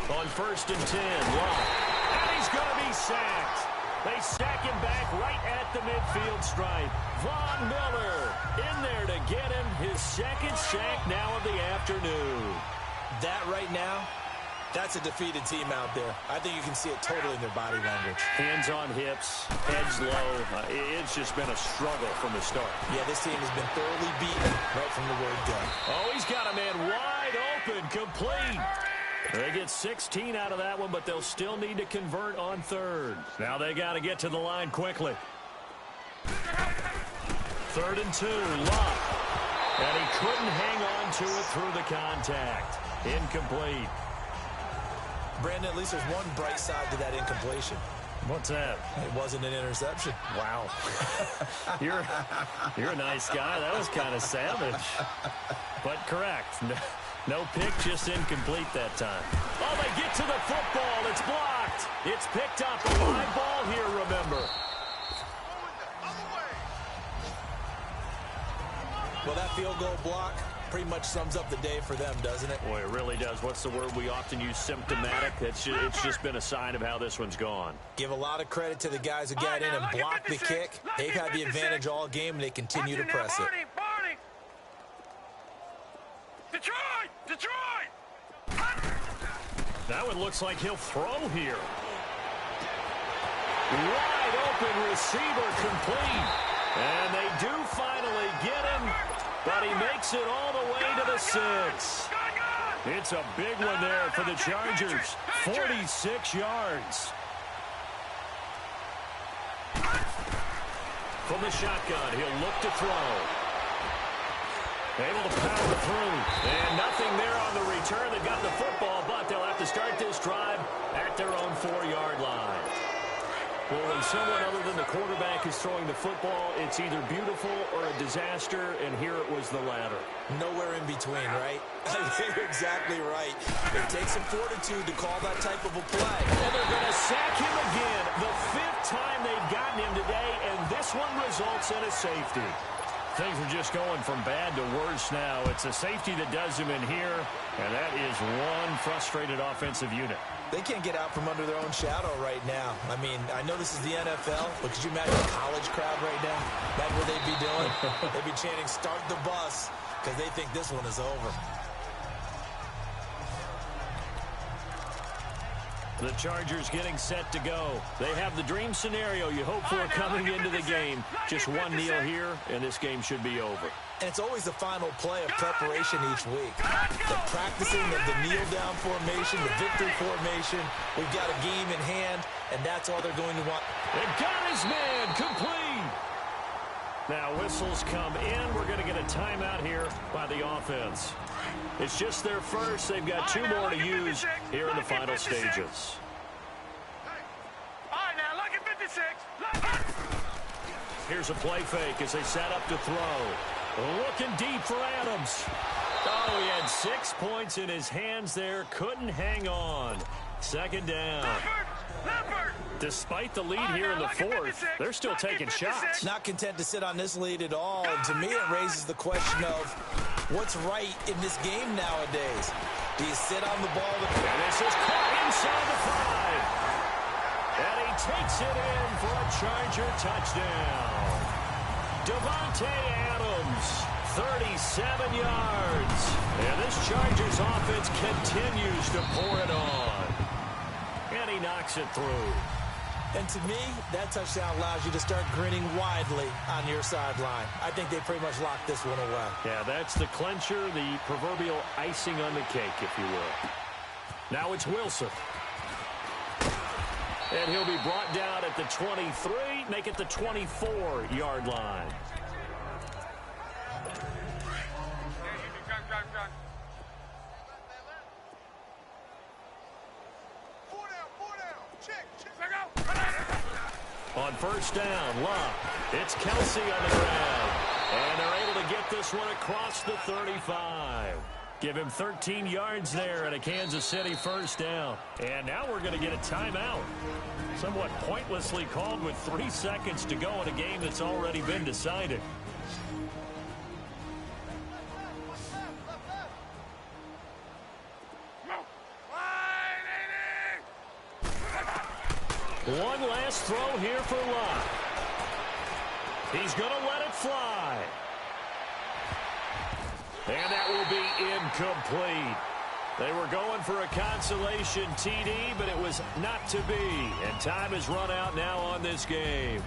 S1: On 1st and 10, Love. And he's going to be sacked. They sack him back right at the midfield stripe. Von Miller in there to get him his 2nd sack now of the afternoon.
S2: That right now, that's a defeated team out there. I think you can see it totally in their body language.
S1: Hands on hips, heads low. It's just been a struggle from the start.
S2: Yeah, this team has been thoroughly beaten right from the word go.
S1: Oh, he's got a man wide open, complete. They get 16 out of that one, but they'll still need to convert on 3rd. Now they got to get to the line quickly. 3rd and 2, Love. And he couldn't hang on to it through the contact. Incomplete.
S2: Brandon, at least there's one bright side to that incompletion.
S1: What's that?
S2: It wasn't an interception.
S1: Wow. You're a nice guy. That was kind of savage. But correct. No pick, just incomplete that time. Oh, they get to the football. It's blocked. It's picked up. A live ball here, remember.
S2: Well, that field goal block pretty much sums up the day for them, doesn't it?
S1: Boy, it really does. What's the word we often use? Symptomatic. It's just been a sign of how this one's gone.
S2: Give a lot of credit to the guys who got in and blocked the kick. They've had the advantage all game, and they continue to press it.
S3: Detroit!
S1: That one looks like he'll throw here. Wide open receiver complete. And they do finally get him, but he makes it all the way to the 6. It's a big one there for the Chargers. 46 yards. From the shotgun, he'll look to throw. Able to power through. And nothing there on the return. They got the football, but they'll have to start this drive at their own 4-yard line. Well, when someone other than the quarterback is throwing the football, it's either beautiful or a disaster, and here it was the latter.
S2: Nowhere in between, right? You're exactly right. It takes some fortitude to call that type of a play.
S1: And they're going to sack him again. The 5th time they've gotten him today, and this one results in a safety. Things are just going from bad to worse now. It's a safety that does him in here, and that is one frustrated offensive unit.
S2: They can't get out from under their own shadow right now. I mean, I know this is the NFL, but could you imagine a college crowd right now? That's what they'd be doing. They'd be chanting, "Start the bus," because they think this one is over.
S1: The Chargers getting set to go. They have the dream scenario you hope for coming into the game. Just one kneel here, and this game should be over.
S2: And it's always the final play of preparation each week. The practicing of the kneel-down formation, the victory formation. We've got a game in hand, and that's all they're going to want.
S1: They've got his man complete. Now whistles come in. We're going to get a timeout here by the offense. It's just their first. They've got 2 more to use here in the final stages.
S3: All right, now, look at 56. Look at.
S1: Here's a play fake as they set up to throw. Looking deep for Adams. Oh, he had 6 points in his hands there. Couldn't hang on. 2nd down.
S3: Leopard.
S1: Despite the lead here in the 4th, they're still taking shots.
S2: Not content to sit on this lead at all. And to me, it raises the question of what's right in this game nowadays. Do you sit on the ball?
S1: And this is caught inside the 5. And he takes it in for a Charger touchdown. Davante Adams, 37 yards. And this Chargers offense continues to pour it on. And he knocks it through.
S2: And to me, that touchdown allows you to start grinning widely on your sideline. I think they pretty much locked this one away.
S1: Yeah, that's the clincher, the proverbial icing on the cake, if you will. Now it's Wilson. And he'll be brought down at the 23, make it the 24-yard line. On 1st down, Love. It's Kelsey on the ground. And they're able to get this one across the 35. Give him 13 yards there and a Kansas City 1st down. And now we're going to get a timeout. Somewhat pointlessly called with 3 seconds to go in a game that's already been decided. One last throw here for Love. He's going to let it fly. And that will be incomplete. They were going for a consolation TD, but it was not to be. And time has run out now on this game.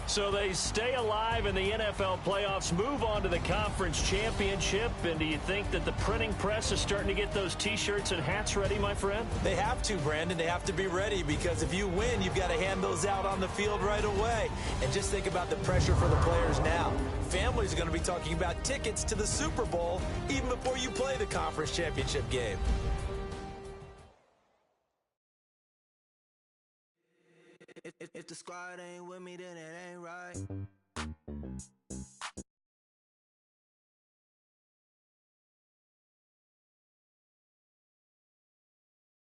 S1: So they stay alive in the NFL playoffs, move on to the conference championship. And do you think that the printing press is starting to get those T-shirts and hats ready, my friend?
S2: They have to, Brandon. They have to be ready because if you win, you've got to hand those out on the field right away. And just think about the pressure for the players now. Families are going to be talking about tickets to the Super Bowl even before you play the conference championship game.
S5: If the squad ain't with me, then it ain't right.